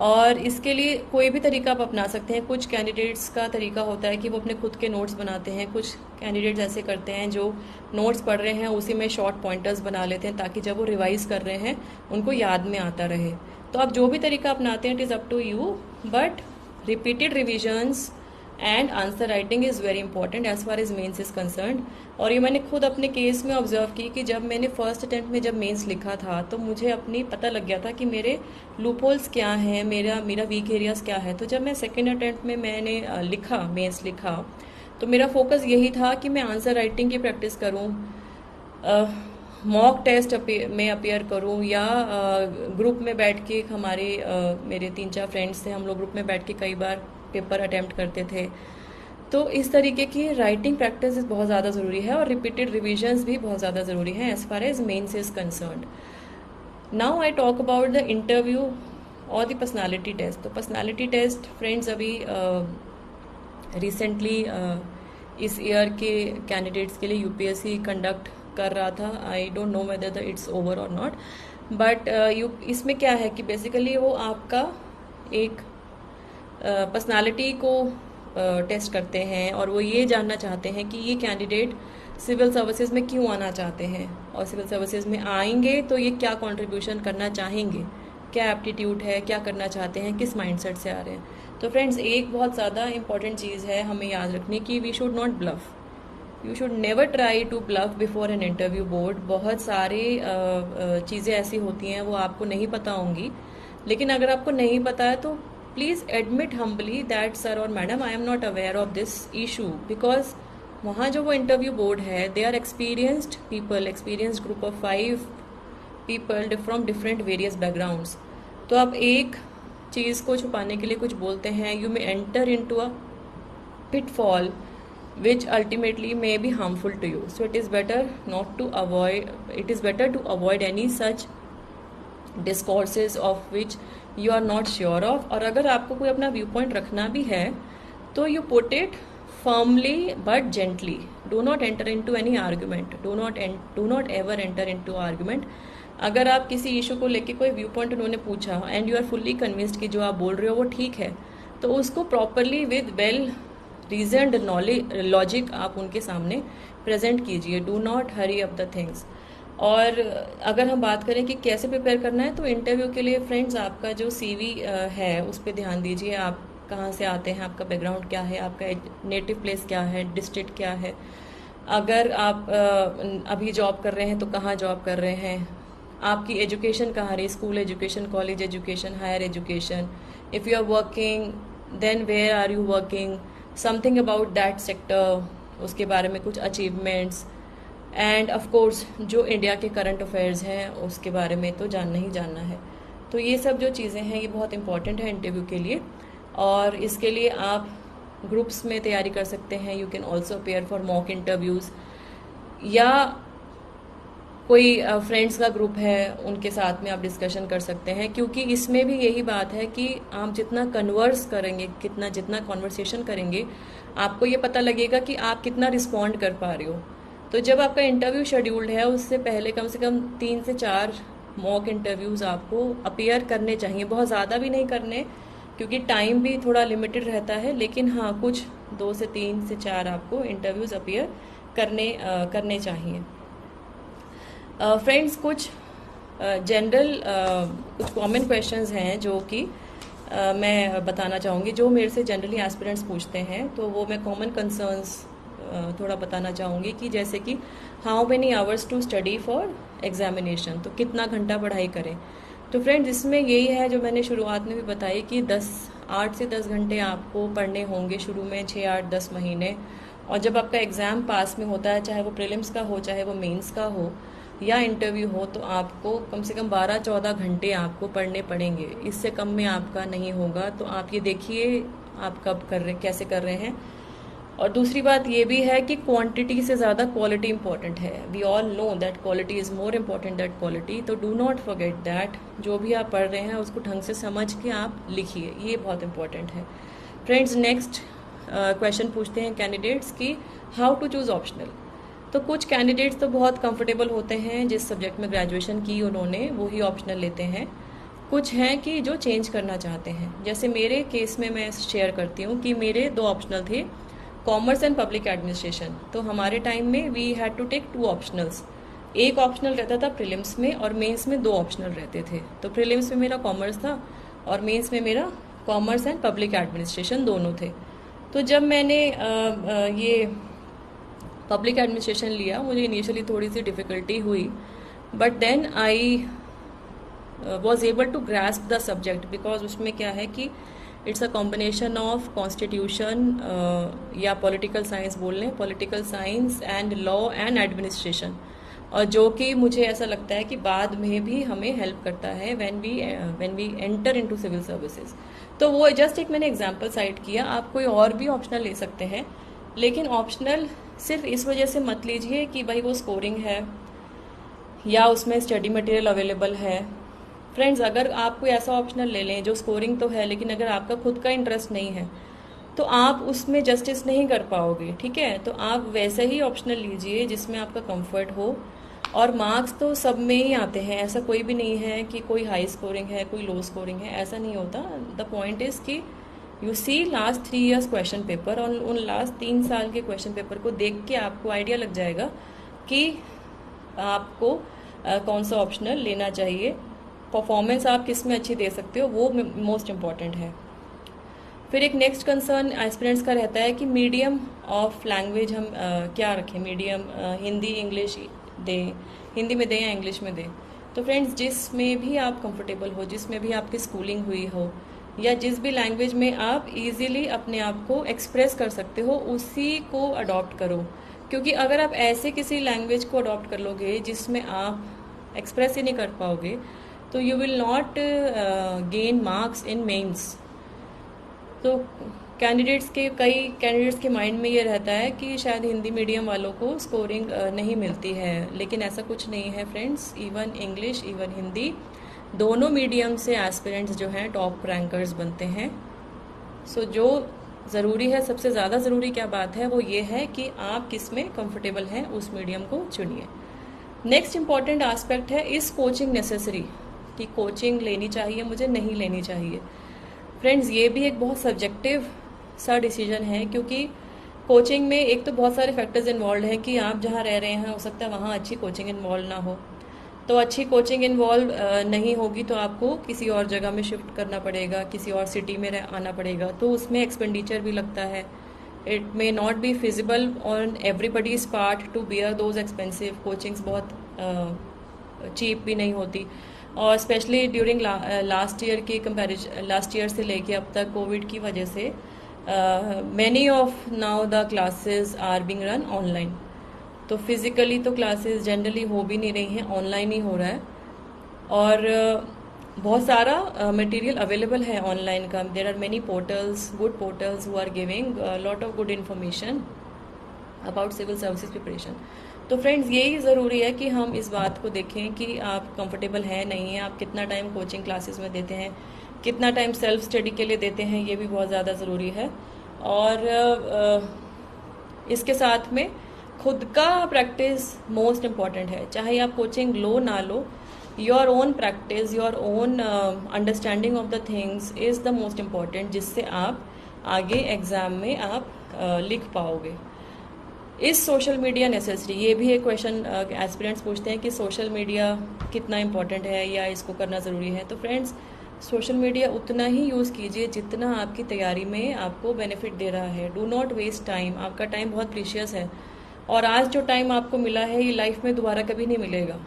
और इसके लिए कोई भी तरीका आप अपना सकते हैं। कुछ कैंडिडेट्स का तरीका होता है कि वो अपने खुद के नोट्स बनाते हैं, कुछ कैंडिडेट्स ऐसे करते हैं जो नोट्स पढ़ रहे हैं उसी में शॉर्ट पॉइंटर्स बना लेते हैं, ताकि जब वो रिवाइज कर रहे हैं उनको याद में आता रहे। तो आप जो भी तरीका अपनाते हैं it is up to you, but repeated revisions and answer writing is very important as far as mains is concern. और ये मैंने खुद अपने केस में ऑब्जर्व की कि जब मैंने फर्स्ट अटेम्प्ट में जब मेंस लिखा था तो मुझे अपनी पता लग गया था कि मेरे लूपहोल्स क्या हैं, मेरा वीक एरियाज क्या है। तो जब मैं सेकेंड अटेम्प्ट में मैंने मेंस लिखा तो मेरा फोकस यही था कि मैं आंसर राइटिंग की प्रैक्टिस करूँ, मॉक टेस्ट में अपियर करूं, या ग्रुप में बैठ के मेरे 3-4 फ्रेंड्स थे, हम लोग ग्रुप में बैठ के कई बार पेपर अटेम्प्ट करते थे। तो इस तरीके की राइटिंग प्रैक्टिस बहुत ज़्यादा ज़रूरी है और रिपीटेड रिविजन्स भी बहुत ज़्यादा ज़रूरी हैं as far as mains is concerned. Now I talk about the interview और द पर्सनालिटी टेस्ट। तो पर्सनालिटी टेस्ट फ्रेंड्स अभी रिसेंटली इस ईयर के कैंडिडेट्स के लिए यूपीएससी कंडक्ट कर रहा था। I don't know whether the it's over और नॉट, बट इसमें क्या है कि बेसिकली वो आपका एक पर्सनालिटी को टेस्ट करते हैं और वो ये जानना चाहते हैं कि ये कैंडिडेट सिविल सर्विसेज में क्यों आना चाहते हैं, और सिविल सर्विसेज में आएंगे तो ये क्या कंट्रीब्यूशन करना चाहेंगे, क्या एप्टीट्यूड है, क्या करना चाहते हैं, किस माइंडसेट से आ रहे हैं। तो फ्रेंड्स एक बहुत ज़्यादा इंपॉर्टेंट चीज़ है हमें याद रखनी कि we should not bluff, you should never try to bluff before an interview board. बहुत सारी चीज़ें ऐसी होती हैं वो आपको नहीं पता होंगी, लेकिन अगर आपको नहीं पता है तो please admit humbly that sir और madam I am not aware of this issue, because वहाँ जो वो इंटरव्यू बोर्ड है they are experienced people, experienced group of 5 people from different various backgrounds. तो आप एक चीज़ को छुपाने के लिए कुछ बोलते हैं, you may enter in to a pitfall which ultimately may be harmful to you. So it is better to avoid any such discourses of which you are not sure of. और अगर आपको कोई अपना व्यू पॉइंट रखना भी है तो you put it firmly but gently. Do not enter into any argument. Do not ever enter into argument. अगर आप किसी इशू को लेके कोई व्यू पॉइंट उन्होंने पूछा and you are fully convinced कि जो आप बोल रहे हो वो ठीक है, तो उसको properly with well reasoned logic आप उनके सामने प्रेजेंट कीजिए। Do not hurry up the things. और अगर हम बात करें कि कैसे प्रिपेयर करना है, तो इंटरव्यू के लिए फ्रेंड्स आपका जो सीवी है उस पर ध्यान दीजिए। आप कहाँ से आते हैं, आपका बैकग्राउंड क्या है, आपका नेटिव प्लेस क्या है, डिस्ट्रिक्ट क्या है, अगर आप अभी जॉब कर रहे हैं तो कहाँ जॉब कर रहे हैं, आपकी एजुकेशन कहाँ रही, school education, college education, higher education, if you are working then where are you working, something about that sector, उसके बारे में कुछ अचीवमेंट्स, एंड ऑफ कोर्स जो इंडिया के करंट अफेयर्स हैं उसके बारे में तो जानना ही जानना है। तो ये सब जो चीज़ें हैं ये बहुत इंपॉर्टेंट है इंटरव्यू के लिए। और इसके लिए आप ग्रुप्स में तैयारी कर सकते हैं। You can also appear for mock interviews, या कोई फ्रेंड्स का ग्रुप है उनके साथ में आप डिस्कशन कर सकते हैं, क्योंकि इसमें भी यही बात है कि आप जितना कन्वर्स करेंगे, जितना कॉन्वर्सेशन करेंगे, आपको ये पता लगेगा कि आप कितना रिस्पॉन्ड कर पा रहे हो। तो जब आपका इंटरव्यू शेड्यूल्ड है, उससे पहले कम से कम 3 से 4 मॉक इंटरव्यूज़ आपको अपीयर करने चाहिए। बहुत ज़्यादा भी नहीं करने, क्योंकि टाइम भी थोड़ा लिमिटेड रहता है, लेकिन हाँ कुछ 2 से 3 से 4 आपको इंटरव्यूज़ अपीयर करने चाहिए। फ्रेंड्स, कुछ जनरल कुछ कॉमन क्वेश्चंस हैं जो कि मैं बताना चाहूँगी, जो मेरे से जनरली एस्पिरेंट्स पूछते हैं। तो वो मैं कॉमन कंसर्न्स थोड़ा बताना चाहूँगी, कि जैसे कि how many hours to study for examination, तो कितना घंटा पढ़ाई करें। तो फ्रेंड्स, इसमें यही है जो मैंने शुरुआत में भी बताई कि 8 से 10 घंटे आपको पढ़ने होंगे शुरू में 6, 8, 10 महीने। और जब आपका एग्ज़ाम पास में होता है, चाहे वो प्रीलिम्स का हो, चाहे वो मेंस का हो या इंटरव्यू हो, तो आपको कम से कम 12-14 घंटे आपको पढ़ने पड़ेंगे। इससे कम में आपका नहीं होगा। तो आप ये देखिए आप कैसे कर रहे हैं। और दूसरी बात ये भी है कि क्वांटिटी से ज़्यादा क्वालिटी इंपॉर्टेंट है। We all know that quality is more important that quality. तो डू नॉट फॉरगेट दैट, जो भी आप पढ़ रहे हैं उसको ढंग से समझ के आप लिखिए, ये बहुत इंपॉर्टेंट है। फ्रेंड्स, नेक्स्ट क्वेश्चन पूछते हैं कैंडिडेट्स की हाउ टू चूज़ ऑप्शनल। तो कुछ कैंडिडेट्स तो बहुत कंफर्टेबल होते हैं, जिस सब्जेक्ट में ग्रेजुएशन की उन्होंने वो ही ऑप्शनल लेते हैं। कुछ हैं कि जो चेंज करना चाहते हैं। जैसे मेरे केस में मैं शेयर करती हूँ कि मेरे 2 ऑप्शनल थे, कॉमर्स एंड पब्लिक एडमिनिस्ट्रेशन। तो हमारे टाइम में we had to take 2 optionals. एक ऑप्शनल रहता था प्रीलिम्स में, और मेंस में 2 ऑप्शनल रहते थे। तो प्रीलिम्स में मेरा कॉमर्स था और मेंस में मेरा कॉमर्स एंड पब्लिक एडमिनिस्ट्रेशन दोनों थे। तो जब मैंने ये पब्लिक एडमिनिस्ट्रेशन लिया, मुझे इनिशियली थोड़ी सी डिफ़िकल्टी हुई, but then I was able to grasp the subject, because उसमें क्या है कि it's a combination of constitution या पॉलिटिकल साइंस बोल लें, political science and law and administration, और जो कि मुझे ऐसा लगता है कि बाद में भी हमें हेल्प करता है when we enter into civil services. तो वो जस्ट एक मैंने एग्जांपल साइट किया। आप कोई और भी ऑप्शनल ले सकते हैं, लेकिन ऑप्शनल सिर्फ इस वजह से मत लीजिए कि भाई वो स्कोरिंग है या उसमें स्टडी मटेरियल अवेलेबल है। फ्रेंड्स, अगर आप कोई ऐसा ऑप्शनल ले लें जो स्कोरिंग तो है, लेकिन अगर आपका खुद का इंटरेस्ट नहीं है, तो आप उसमें जस्टिस नहीं कर पाओगे। ठीक है, तो आप वैसे ही ऑप्शनल लीजिए जिसमें आपका कंफर्ट हो। और मार्क्स तो सब में ही आते हैं, ऐसा कोई भी नहीं है कि कोई हाई स्कोरिंग है, कोई लो स्कोरिंग है, ऐसा नहीं होता। द पॉइंट इज कि you see last 3 years question paper, और उन लास्ट 3 साल के क्वेश्चन पेपर को देख के आपको आइडिया लग जाएगा कि आपको कौन सा ऑप्शनल लेना चाहिए। परफॉर्मेंस आप किस में अच्छी दे सकते हो, वो मोस्ट इम्पॉर्टेंट है। फिर एक नेक्स्ट कंसर्न एस्पिरेंट्स का रहता है कि मीडियम ऑफ लैंग्वेज हम क्या रखें, मीडियम हिंदी इंग्लिश दें, हिंदी में दें या इंग्लिश में दें। तो फ्रेंड्स, जिसमें भी आप कंफर्टेबल हो, जिसमें भी आपकी स्कूलिंग हुई हो, या जिस भी लैंग्वेज में आप इजीली अपने आप को एक्सप्रेस कर सकते हो, उसी को अडॉप्ट करो। क्योंकि अगर आप ऐसे किसी लैंग्वेज को अडॉप्ट कर लोगे जिसमें आप एक्सप्रेस ही नहीं कर पाओगे, तो you will not gain marks in mains. तो कई कैंडिडेट्स के माइंड में ये रहता है कि शायद हिंदी मीडियम वालों को स्कोरिंग नहीं मिलती है, लेकिन ऐसा कुछ नहीं है friends. Even English, even Hindi, दोनों मीडियम से एस्पिरेंट्स जो हैं टॉप रैंकर्स बनते हैं। सो जो ज़रूरी है, सबसे ज़्यादा ज़रूरी क्या बात है, वो ये है कि आप किस में कंफर्टेबल हैं, उस मीडियम को चुनिए। नेक्स्ट इम्पॉर्टेंट एस्पेक्ट है, इस कोचिंग नेसेसरी, कि कोचिंग लेनी चाहिए मुझे, नहीं लेनी चाहिए। फ्रेंड्स, ये भी एक बहुत सब्जेक्टिव सा डिसीजन है, क्योंकि कोचिंग में एक तो बहुत सारे फैक्टर्स इन्वॉल्व हैं कि आप जहाँ रह रहे हैं हो सकता है वहाँ अच्छी कोचिंग इन्वॉल्व ना हो। तो अच्छी कोचिंग इन्वॉल्व नहीं होगी तो आपको किसी और जगह में शिफ्ट करना पड़ेगा, किसी और सिटी में आना पड़ेगा, तो उसमें एक्सपेंडिचर भी लगता है। It may not be feasible on everybody's part to bear those expensive coachings, बहुत चीप भी नहीं होती। और स्पेशली ड्यूरिंग लास्ट ईयर के कंपैरिजन, लास्ट ईयर से लेके अब तक कोविड की वजह से many of now the classes are being run online. तो फिजिकली तो क्लासेस जनरली हो भी नहीं रही हैं, ऑनलाइन ही हो रहा है। और बहुत सारा मटेरियल अवेलेबल है ऑनलाइन का. There are many portals, good portals who are giving lot of good information about civil services preparation. तो फ्रेंड्स, यही ज़रूरी है कि हम इस बात को देखें कि आप कंफर्टेबल हैं नहीं हैं, आप कितना टाइम कोचिंग क्लासेस में देते हैं, कितना टाइम सेल्फ स्टडी के लिए देते हैं, ये भी बहुत ज़्यादा ज़रूरी है. और इसके साथ में खुद का प्रैक्टिस मोस्ट इम्पॉर्टेंट है. चाहे आप कोचिंग लो ना लो, your own practice, your own understanding of the things is the most important, जिससे आप आगे एग्ज़ाम में आप लिख पाओगे. इस सोशल मीडिया नेसेसरी, ये भी एक क्वेश्चन एस्पिरेंट्स पूछते हैं कि सोशल मीडिया कितना इम्पॉर्टेंट है या इसको करना ज़रूरी है. तो फ्रेंड्स, सोशल मीडिया उतना ही यूज़ कीजिए जितना आपकी तैयारी में आपको बेनिफिट दे रहा है. Do not waste time. आपका टाइम बहुत प्रीशियस है और आज जो टाइम आपको मिला है ये लाइफ में दोबारा कभी नहीं मिलेगा.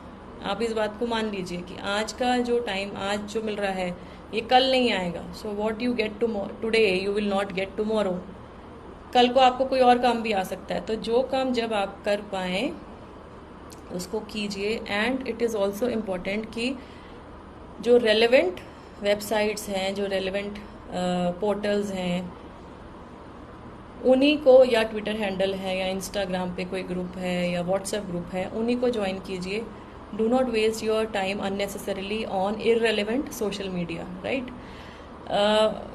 आप इस बात को मान लीजिए कि आज का जो टाइम आज जो मिल रहा है ये कल नहीं आएगा. So what you get today you will not gate tomorrow. कल को आपको कोई और काम भी आ सकता है. तो जो काम जब आप कर पाएँ उसको कीजिए. And it is also important कि जो रेलेवेंट वेबसाइट्स हैं, जो रेलेवेंट पोर्टल्स हैं, उन्हीं को, या ट्विटर हैंडल है या इंस्टाग्राम पे कोई ग्रुप है या व्हाट्सएप ग्रुप है, उन्हीं को ज्वाइन कीजिए. Do not waste your time unnecessarily on irrelevant social media. Right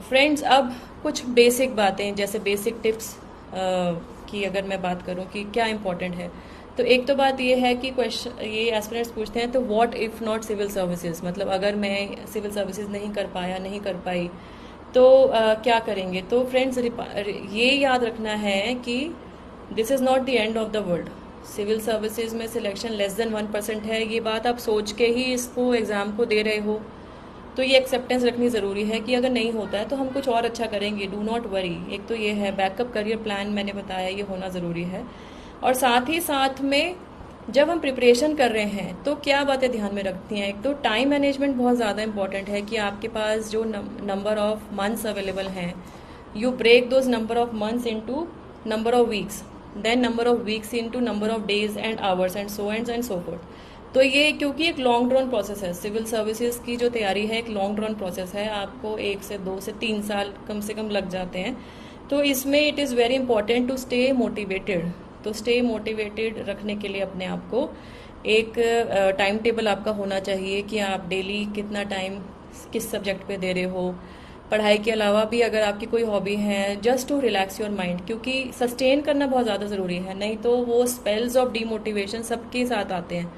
friends, अब कुछ बेसिक बातें, जैसे बेसिक टिप्स की अगर मैं बात करूं कि क्या इम्पोर्टेंट है, तो एक तो बात ये है कि क्वेश्चन ये एस्पिरेंट्स पूछते हैं, तो what if not civil services, मतलब अगर मैं सिविल सर्विसेज नहीं कर पाया, नहीं कर पाई, तो क्या करेंगे. तो फ्रेंड्स, ये याद रखना है कि this is not the end of the world. Civil services में सिलेक्शन लेस देन 1% है. ये बात आप सोच के ही इसको एग्ज़ाम को दे रहे हो, तो ये एक्सेप्टेंस रखनी ज़रूरी है कि अगर नहीं होता है तो हम कुछ और अच्छा करेंगे. Do not worry. एक तो ये है बैकअप करियर प्लान, मैंने बताया, ये होना ज़रूरी है. और साथ ही साथ में जब हम प्रिपरेशन कर रहे हैं तो क्या बातें ध्यान में रखती हैं. एक तो टाइम मैनेजमेंट बहुत ज़्यादा इंपॉर्टेंट है कि आपके पास जो नंबर ऑफ मंथ्स अवेलेबल हैं, you break those number of months into number of weeks, then number of weeks into number of days and hours and so forth. तो ये क्योंकि एक लॉन्ग रन प्रोसेस है, सिविल सर्विसेज की जो तैयारी है एक लॉन्ग रन प्रोसेस है. आपको 1 से 2 से 3 साल कम से कम लग जाते हैं. तो इसमें it is very important to stay motivated. तो स्टे मोटिवेटेड रखने के लिए अपने आप को एक टाइम टेबल आपका होना चाहिए कि आप डेली कितना टाइम किस सब्जेक्ट पे दे रहे हो. पढ़ाई के अलावा भी अगर आपकी कोई हॉबी है, just to relax your mind, क्योंकि सस्टेन करना बहुत ज़्यादा ज़रूरी है. नहीं तो वो स्पेल्स ऑफ डीमोटिवेशन सबके साथ आते हैं.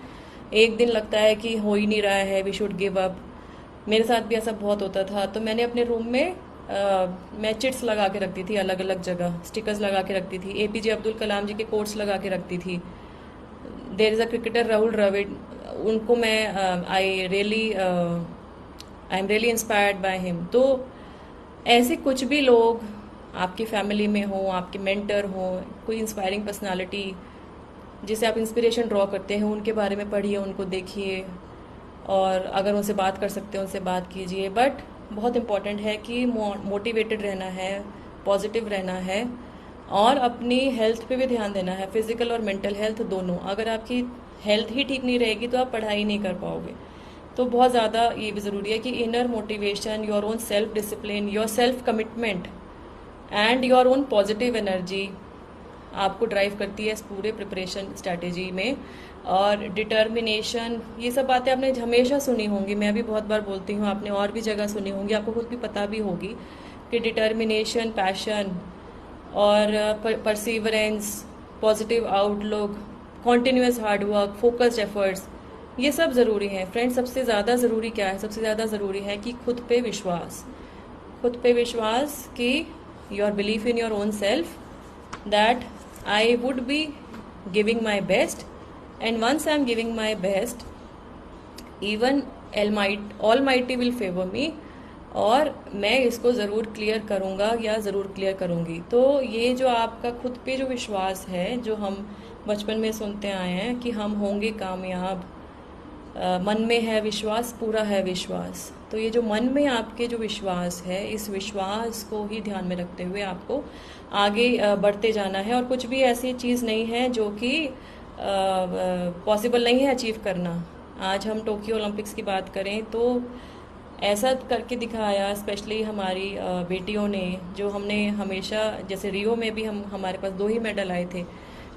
एक दिन लगता है कि हो ही नहीं रहा है, वी शुड गिव अप. मेरे साथ भी ऐसा बहुत होता था. तो मैंने अपने रूम में मैं चिट्स लगा के रखती थी, अलग अलग जगह स्टिकर्स लगा के रखती थी. एपीजे अब्दुल कलाम जी के कोट्स लगा के रखती थी. There is a cricketer Rahul Dravid, उनको मैं I am really inspired by him. तो ऐसे कुछ भी लोग आपकी फैमिली में हो, आपके मेंटर हो, कोई इंस्पायरिंग पर्सनालिटी जिसे आप इंस्पिरेशन ड्रॉ करते हैं, उनके बारे में पढ़िए, उनको देखिए, और अगर उनसे बात कर सकते हैं उनसे बात कीजिए. बट बहुत इम्पॉर्टेंट है कि मोटिवेटेड रहना है, पॉजिटिव रहना है, और अपनी हेल्थ पे भी ध्यान देना है, फिजिकल और मेंटल हेल्थ दोनों. अगर आपकी हेल्थ ही ठीक नहीं रहेगी तो आप पढ़ाई नहीं कर पाओगे. तो बहुत ज़्यादा ये भी ज़रूरी है कि inner motivation, your own self discipline, your self commitment and your own positive energy आपको ड्राइव करती है इस पूरे प्रिपरेशन स्ट्रैटेजी में. और डिटर्मिनेशन, ये सब बातें आपने हमेशा सुनी होंगी, मैं भी बहुत बार बोलती हूँ, आपने और भी जगह सुनी होंगी, आपको खुद भी पता भी होगी कि डिटर्मिनेशन, पैशन और perseverance, positive outlook, continuous hard work, focused efforts, ये सब ज़रूरी हैं. फ्रेंड्स, सबसे ज़्यादा ज़रूरी क्या है? सबसे ज़्यादा ज़रूरी है कि खुद पे विश्वास. खुद पे विश्वास कि your belief in your own self, that I would be giving my best, and once I am giving my best, even Almighty will favor me, और मैं इसको ज़रूर क्लियर करूँगा या ज़रूर क्लियर करूँगी. तो ये जो आपका खुद पे जो विश्वास है, जो हम बचपन में सुनते आए हैं कि हम होंगे कामयाब, मन में है विश्वास, पूरा है विश्वास. तो ये जो मन में आपके जो विश्वास है, इस विश्वास को ही ध्यान में रखते हुए आपको आगे बढ़ते जाना है. और कुछ भी ऐसी चीज़ नहीं है जो कि पॉसिबल नहीं है अचीव करना. आज हम टोक्यो ओलंपिक्स की बात करें तो ऐसा करके दिखाया, स्पेशली हमारी बेटियों ने, जो हमने हमेशा, जैसे रियो में भी हमारे पास 2 ही मेडल आए थे,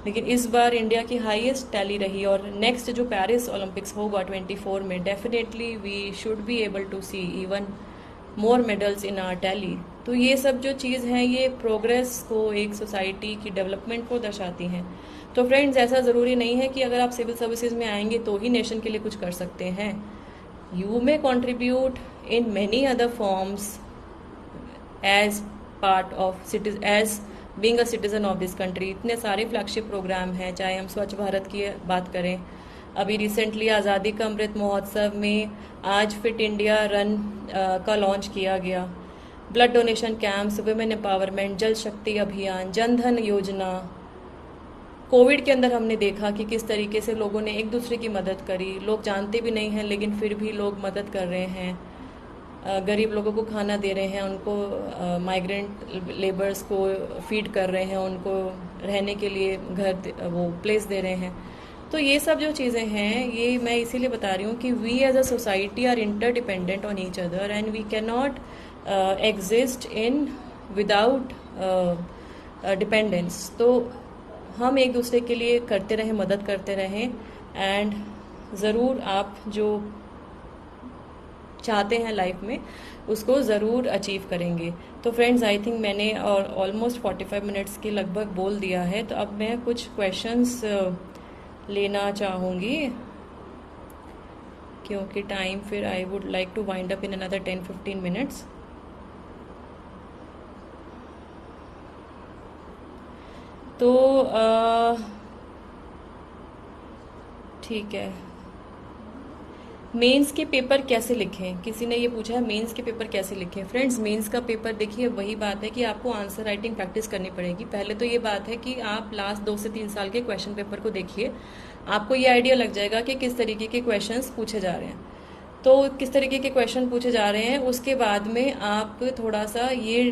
लेकिन इस बार इंडिया की हाईएस्ट टैली रही। और नेक्स्ट जो पेरिस ओलंपिक्स होगा 24 में, definitely we should be able to see even more medals in our tally. तो ये सब जो चीज़ हैं, ये प्रोग्रेस को, एक सोसाइटी की डेवलपमेंट को दर्शाती हैं। तो फ्रेंड्स, ऐसा ज़रूरी नहीं है कि अगर आप सिविल सर्विसेज में आएंगे तो ही नेशन के लिए कुछ कर सकते हैं। You may contribute in many other forms as part of as being a citizen of this country। इतने सारे फ्लैगशिप प्रोग्राम हैं, चाहे हम स्वच्छ भारत की बात करें, अभी रिसेंटली आज़ादी का अमृत महोत्सव में आज फिट इंडिया रन का लॉन्च किया गया, blood donation camps, women empowerment, जल शक्ति अभियान, जन धन योजना। कोविड के अंदर हमने देखा कि किस तरीके से लोगों ने एक दूसरे की मदद करी, लोग जानते भी नहीं हैं लेकिन फिर भी लोग मदद कर रहे हैं, गरीब लोगों को खाना दे रहे हैं, उनको माइग्रेंट लेबर्स को फीड कर रहे हैं, उनको रहने के लिए घर वो प्लेस दे रहे हैं। तो ये सब जो चीज़ें हैं, ये मैं इसीलिए बता रही हूँ कि we as a society are interdependent on each other and we can not exist in without dependence. तो हम एक दूसरे के लिए करते रहें, मदद करते रहें, एंड ज़रूर आप जो चाहते हैं लाइफ में उसको ज़रूर अचीव करेंगे। तो फ्रेंड्स, आई थिंक मैंने और ऑलमोस्ट 45 मिनट्स के लगभग बोल दिया है। तो अब मैं कुछ क्वेश्चंस लेना चाहूँगी, क्योंकि टाइम फिर I would like to wind up in another 10-15 minutes. तो ठीक है, मेंस के पेपर कैसे लिखें, किसी ने ये पूछा है, मेंस के पेपर कैसे लिखें। फ्रेंड्स, मेंस का पेपर देखिए, वही बात है कि आपको आंसर राइटिंग प्रैक्टिस करनी पड़ेगी। पहले तो ये बात है कि आप लास्ट 2 से 3 साल के क्वेश्चन पेपर को देखिए, आपको ये आइडिया लग जाएगा कि किस तरीके के क्वेश्चंस पूछे जा रहे हैं। तो किस तरीके के क्वेश्चन पूछे जा रहे हैं, उसके बाद में आप थोड़ा सा ये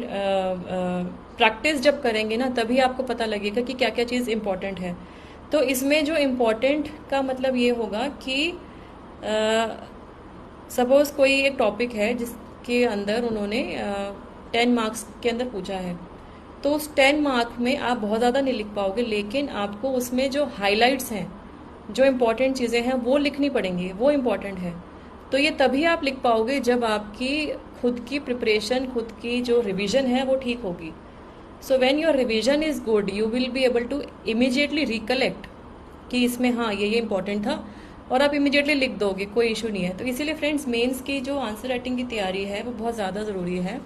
प्रैक्टिस जब करेंगे ना, तभी आपको पता लगेगा कि क्या क्या चीज़ इम्पोर्टेंट है। तो इसमें जो इम्पोर्टेंट का मतलब ये होगा कि सपोज कोई एक टॉपिक है जिसके अंदर उन्होंने 10 मार्क्स के अंदर पूछा है, तो उस 10 मार्क में आप बहुत ज़्यादा नहीं लिख पाओगे, लेकिन आपको उसमें जो हाइलाइट्स हैं, जो इम्पोर्टेंट चीज़ें हैं, वो लिखनी पड़ेंगी, वो इम्पोर्टेंट है। तो ये तभी आप लिख पाओगे जब आपकी खुद की प्रिपरेशन, खुद की जो रिवीजन है वो ठीक होगी। So when your revision is good, you will be able to immediately recollect कि इसमें हाँ ये इम्पोर्टेंट था, और आप इमीडिएटली लिख दोगे, कोई इशू नहीं है। तो इसीलिए फ्रेंड्स, मेंस की जो आंसर राइटिंग की तैयारी है वो बहुत ज़्यादा ज़रूरी है,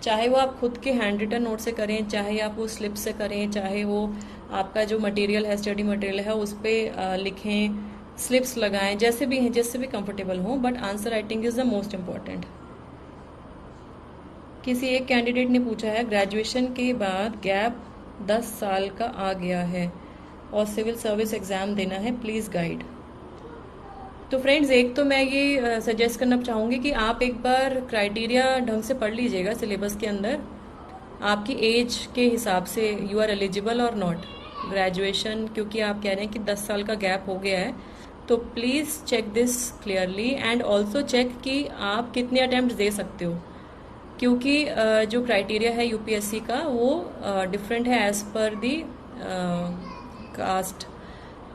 चाहे वो आप खुद के हैंड रिटन नोट से करें, चाहे आप वो स्लिप से करें, चाहे वो आपका जो मटेरियल है, स्टडी मटेरियल है, उस पर लिखें, स्लिप्स लगाएं, जैसे भी हैं, जिससे भी कंफर्टेबल हो, but answer writing is the most important. किसी एक कैंडिडेट ने पूछा है, ग्रेजुएशन के बाद गैप 10 साल का आ गया है और सिविल सर्विस एग्ज़ाम देना है, प्लीज़ गाइड। तो फ्रेंड्स, एक तो मैं ये सजेस्ट करना चाहूँगी कि आप एक बार क्राइटेरिया ढंग से पढ़ लीजिएगा सिलेबस के अंदर, आपकी एज के हिसाब से यू आर एलिजिबल और नॉट ग्रेजुएशन, क्योंकि आप कह रहे हैं कि 10 साल का गैप हो गया है। तो please check this clearly and also check कि आप कितने अटैम्प्ट दे सकते हो, क्योंकि जो क्राइटेरिया है यूपीएससी का वो डिफरेंट है एज पर दी कास्ट।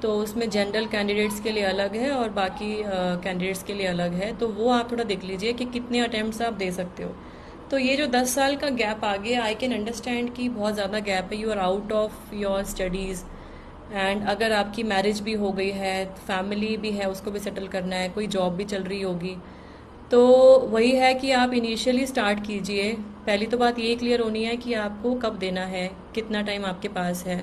तो उसमें जनरल कैंडिडेट्स के लिए अलग है और बाकी कैंडिडेट्स के लिए अलग है। तो वो आप थोड़ा देख लीजिए कि कितने अटैम्प्ट्स आप दे सकते हो। तो ये जो 10 साल का गैप आ गया, आई कैन अंडरस्टैंड कि बहुत ज़्यादा गैप है, you are out of your studies, and अगर आपकी मैरिज भी हो गई है, फैमिली भी है, उसको भी सेटल करना है, कोई जॉब भी चल रही होगी, तो वही है कि आप इनिशियली स्टार्ट कीजिए। पहली तो बात ये क्लियर होनी है कि आपको कब देना है, कितना टाइम आपके पास है।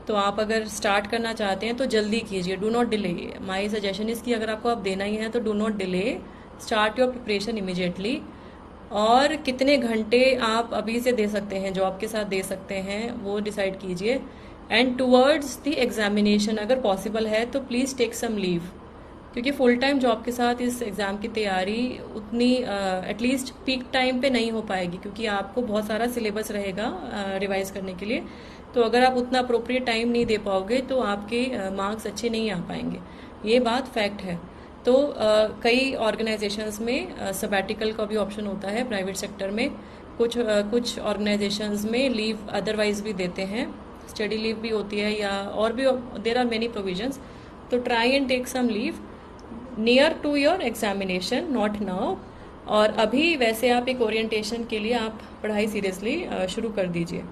तो आप अगर स्टार्ट करना चाहते हैं तो जल्दी कीजिए, do not delay. My suggestion is कि अगर आपको आप देना ही है तो do not delay, start your preparation immediately. और कितने घंटे आप अभी से दे सकते हैं, जॉब के साथ दे सकते हैं, वो डिसाइड कीजिए। एंड टूवर्ड्स द एग्जामिनेशन अगर पॉसिबल है तो प्लीज़ टेक सम लीव, क्योंकि फुल टाइम जॉब के साथ इस एग्ज़ाम की तैयारी उतनी एटलीस्ट पीक टाइम पे नहीं हो पाएगी, क्योंकि आपको बहुत सारा सिलेबस रहेगा रिवाइज करने के लिए। तो अगर आप उतना अप्रोप्रिएट टाइम नहीं दे पाओगे तो आपके मार्क्स अच्छे नहीं आ पाएंगे, ये बात फैक्ट है। तो कई ऑर्गेनाइजेशंस में सबैटिकल का भी ऑप्शन होता है प्राइवेट सेक्टर में। कुछ ऑर्गेनाइजेशंस में लीव अदरवाइज भी देते हैं, स्टडी लीव भी होती है, या और भी देर आर मेनी प्रोविजंस। तो try and take some leave near to your examination, not now. और अभी वैसे आप एक ओरिएंटेशन के लिए आप पढ़ाई सीरियसली शुरू कर दीजिए।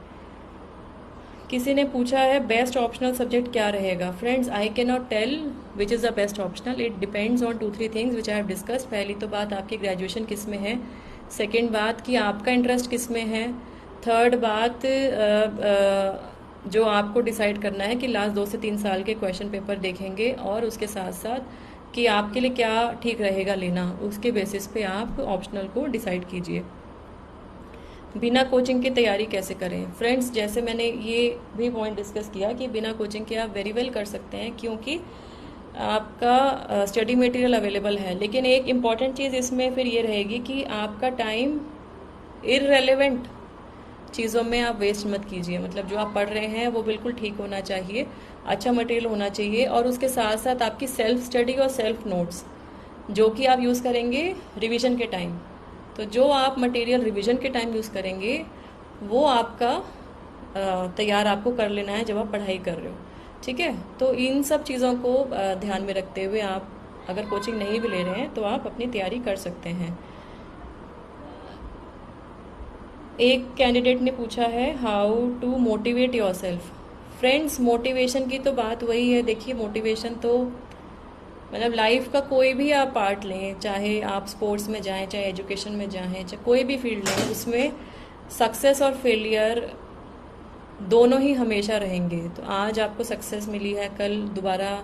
किसी ने पूछा है बेस्ट ऑप्शनल सब्जेक्ट क्या रहेगा। Friends, I can not tell which is the best optional, it depends on 2-3 things which I have discussed. पहली तो बात आपकी ग्रेजुएशन किस में है, सेकेंड बात कि आपका इंटरेस्ट किस में है, थर्ड बात जो आपको डिसाइड करना है कि लास्ट 2 से 3 साल के क्वेश्चन पेपर देखेंगे, और उसके साथ साथ कि आपके लिए क्या ठीक रहेगा लेना, उसके बेसिस पे आप ऑप्शनल को डिसाइड कीजिए। बिना कोचिंग की तैयारी कैसे करें। फ्रेंड्स, जैसे मैंने ये भी पॉइंट डिस्कस किया कि बिना कोचिंग के आप वेरी वेल कर सकते हैं, क्योंकि आपका स्टडी मटेरियल अवेलेबल है। लेकिन एक इम्पॉर्टेंट चीज़ इसमें फिर ये रहेगी कि आपका टाइम इररेलेवेंट चीज़ों में आप वेस्ट मत कीजिए। मतलब जो आप पढ़ रहे हैं वो बिल्कुल ठीक होना चाहिए, अच्छा मटेरियल होना चाहिए, और उसके साथ साथ आपकी सेल्फ स्टडी और सेल्फ नोट्स जो कि आप यूज़ करेंगे रिवीजन के टाइम। तो जो आप मटेरियल रिवीजन के टाइम यूज़ करेंगे वो आपका तैयार आपको कर लेना है जब आप पढ़ाई कर रहे हो, ठीक है। तो इन सब चीज़ों को ध्यान में रखते हुए आप अगर कोचिंग नहीं भी ले रहे हैं तो आप अपनी तैयारी कर सकते हैं। एक कैंडिडेट ने पूछा है how to motivate yourself. Friends, motivation की तो बात वही है। देखिए, मोटिवेशन तो मतलब लाइफ का कोई भी आप पार्ट लें, चाहे आप स्पोर्ट्स में जाएं, चाहे एजुकेशन में जाएं, चाहे कोई भी फील्ड लें, उसमें सक्सेस और फेलियर दोनों ही हमेशा रहेंगे। तो आज आपको सक्सेस मिली है, कल दोबारा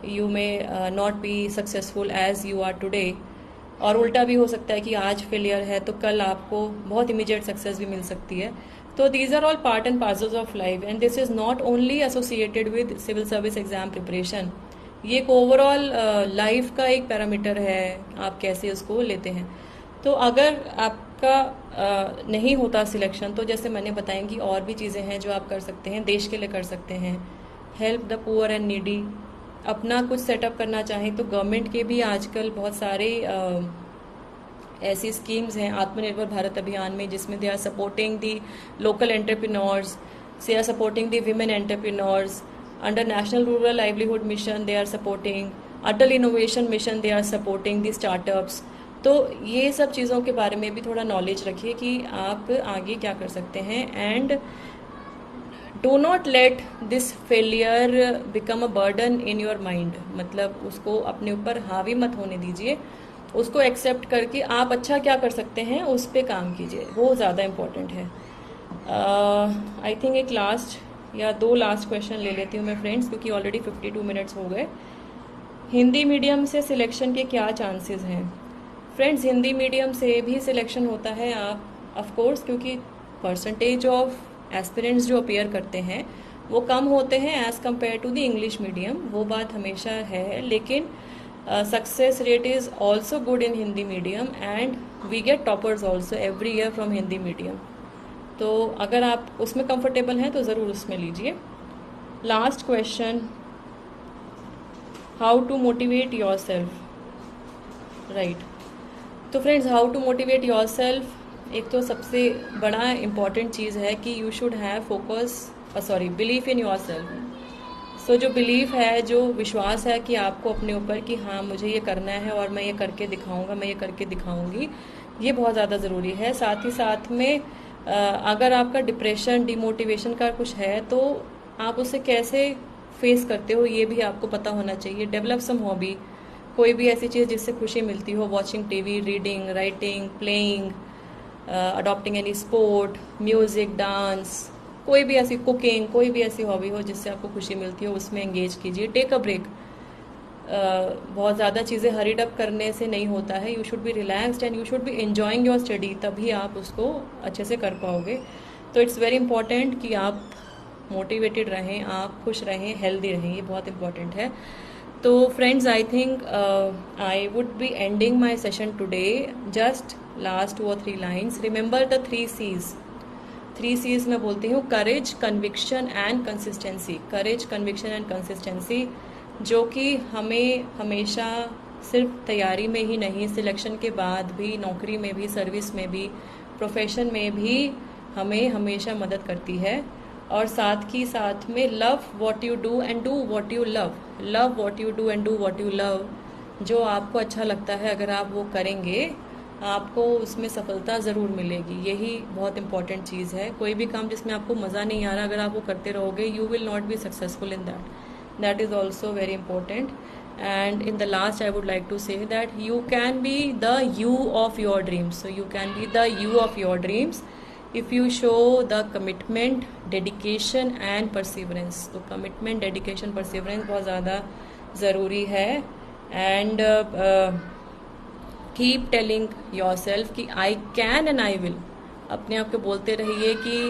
you may not be successful as you are today, और उल्टा भी हो सकता है कि आज फेलियर है तो कल आपको बहुत इमीडिएट सक्सेस भी मिल सकती है। तो these are all part and parcels of life, and this is not only associated with civil service exam preparation. ये एक ओवरऑल लाइफ का एक पैरामीटर है, आप कैसे उसको लेते हैं। तो अगर आपका नहीं होता सिलेक्शन, तो जैसे मैंने बताया कि और भी चीज़ें हैं जो आप कर सकते हैं, देश के लिए कर सकते हैं, help the poor and needy. अपना कुछ सेटअप करना चाहें तो गवर्नमेंट के भी आजकल बहुत सारे ऐसी स्कीम्स हैं आत्मनिर्भर भारत अभियान में, जिसमें they are supporting the local entrepreneurs, they are supporting the women entrepreneurs. Under national rural livelihood mission they are supporting, Atal innovation mission they are supporting the startups. तो ये सब चीज़ों के बारे में भी थोड़ा नॉलेज रखिए कि आप आगे क्या कर सकते हैं। And do not let this failure become a burden in your mind. मतलब उसको अपने ऊपर हावी मत होने दीजिए, उसको एक्सेप्ट करके आप अच्छा क्या कर सकते हैं उस पर काम कीजिए, वो ज़्यादा इम्पोर्टेंट है। आई थिंक एक लास्ट या 2 लास्ट क्वेश्चन ले लेती हूँ मैं फ्रेंड्स, क्योंकि ऑलरेडी 52 मिनट्स हो गए। हिंदी मीडियम से सिलेक्शन के क्या चांसेस हैं। फ्रेंड्स, हिंदी मीडियम से भी सिलेक्शन होता है आप ऑफ कोर्स, क्योंकि परसेंटेज ऑफ एस्पिरेंट्स जो अपीयर करते हैं वो कम होते हैं as compare to the English medium, वो बात हमेशा है। लेकिन success rate is also good in Hindi medium, and we get toppers also every year from Hindi medium. तो अगर आप उसमें कंफर्टेबल हैं तो ज़रूर उसमें लीजिए। Last question, how to motivate yourself, right. तो friends, how to motivate yourself, एक तो सबसे बड़ा इम्पॉर्टेंट चीज़ है कि you should have belief in yourself. So जो बिलीफ है, जो विश्वास है कि आपको अपने ऊपर कि हाँ मुझे ये करना है और मैं ये करके दिखाऊंगा, मैं ये करके दिखाऊंगी, ये बहुत ज़्यादा ज़रूरी है। साथ ही साथ में अगर आपका डिप्रेशन, डिमोटिवेशन का कुछ है तो आप उसे कैसे फेस करते हो ये भी आपको पता होना चाहिए। डेवलप सम हॉबी, कोई भी ऐसी चीज़ जिससे खुशी मिलती हो, watching TV, reading, writing, playing, adopting any sport, music, dance, कोई भी ऐसी कुकिंग, कोई भी ऐसी हॉबी हो जिससे आपको खुशी मिलती हो उसमें एंगेज कीजिए। Take a break. बहुत ज़्यादा चीज़ें हरीड अप करने से नहीं होता है, you should be relaxed and you should be enjoying your study, तभी आप उसको अच्छे से कर पाओगे। तो इट्स वेरी इंपॉर्टेंट कि आप मोटिवेटेड रहें, आप खुश रहें, हेल्दी रहें, ये बहुत इंपॉर्टेंट है। तो friends, I think I would be ending my session today. Just last 2 or 3 lines, remember the 3 C's। 3 C's मैं बोलती हूँ, courage, conviction and consistency. Courage, conviction and consistency, जो कि हमें हमेशा सिर्फ तैयारी में ही नहीं, सिलेक्शन के बाद भी, नौकरी में भी, सर्विस में भी, प्रोफेशन में भी हमें हमेशा मदद करती है। और साथ ही साथ में love what you do and do what you love, love what you do and do what you love. जो आपको अच्छा लगता है अगर आप वो करेंगे, आपको उसमें सफलता ज़रूर मिलेगी। यही बहुत इंपॉर्टेंट चीज़ है। कोई भी काम जिसमें आपको मज़ा नहीं आ रहा, अगर आप वो करते रहोगे, you will not be successful in that. That is also very important. And in the last, I would like to say that you can be the you of your dreams. So you can be the you of your dreams if you show the commitment, dedication and perseverance. तो commitment, dedication, perseverance बहुत ज़्यादा ज़रूरी है। And keep telling yourself कि I can and I will. अपने आप को बोलते रहिए कि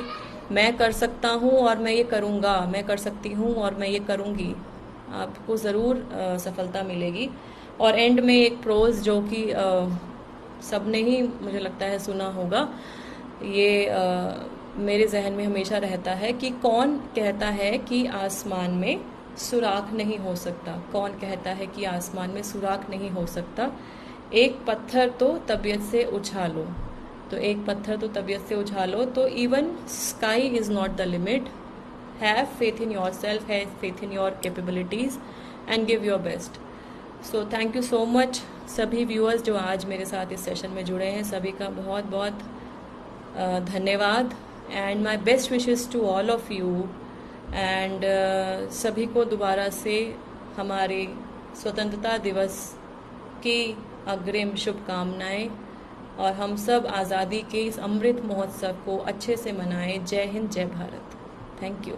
मैं कर सकता हूँ और मैं ये करूँगा, मैं कर सकती हूँ और मैं ये करूँगी। आपको ज़रूर सफलता मिलेगी। और एंड में एक प्रोज जो कि सबने ही मुझे लगता है सुना होगा, ये मेरे जहन में हमेशा रहता है कि कौन कहता है कि आसमान में सुराख नहीं हो सकता, कौन कहता है कि आसमान में सुराख नहीं हो सकता। एक पत्थर तो तबीयत से उछालो, तो एक पत्थर तो तबीयत से उछालो, तो even sky is not the limit. Have faith in yourself, have faith in your capabilities and give your best. So thank you so much सभी व्यूअर्स जो आज मेरे साथ इस सेशन में जुड़े हैं, सभी का बहुत बहुत धन्यवाद। And my best wishes to all of you. And सभी को दोबारा से हमारे स्वतंत्रता दिवस की अग्रिम शुभकामनाएं, और हम सब आज़ादी के इस अमृत महोत्सव को अच्छे से मनाएं। जय हिंद, जय भारत। Thank you.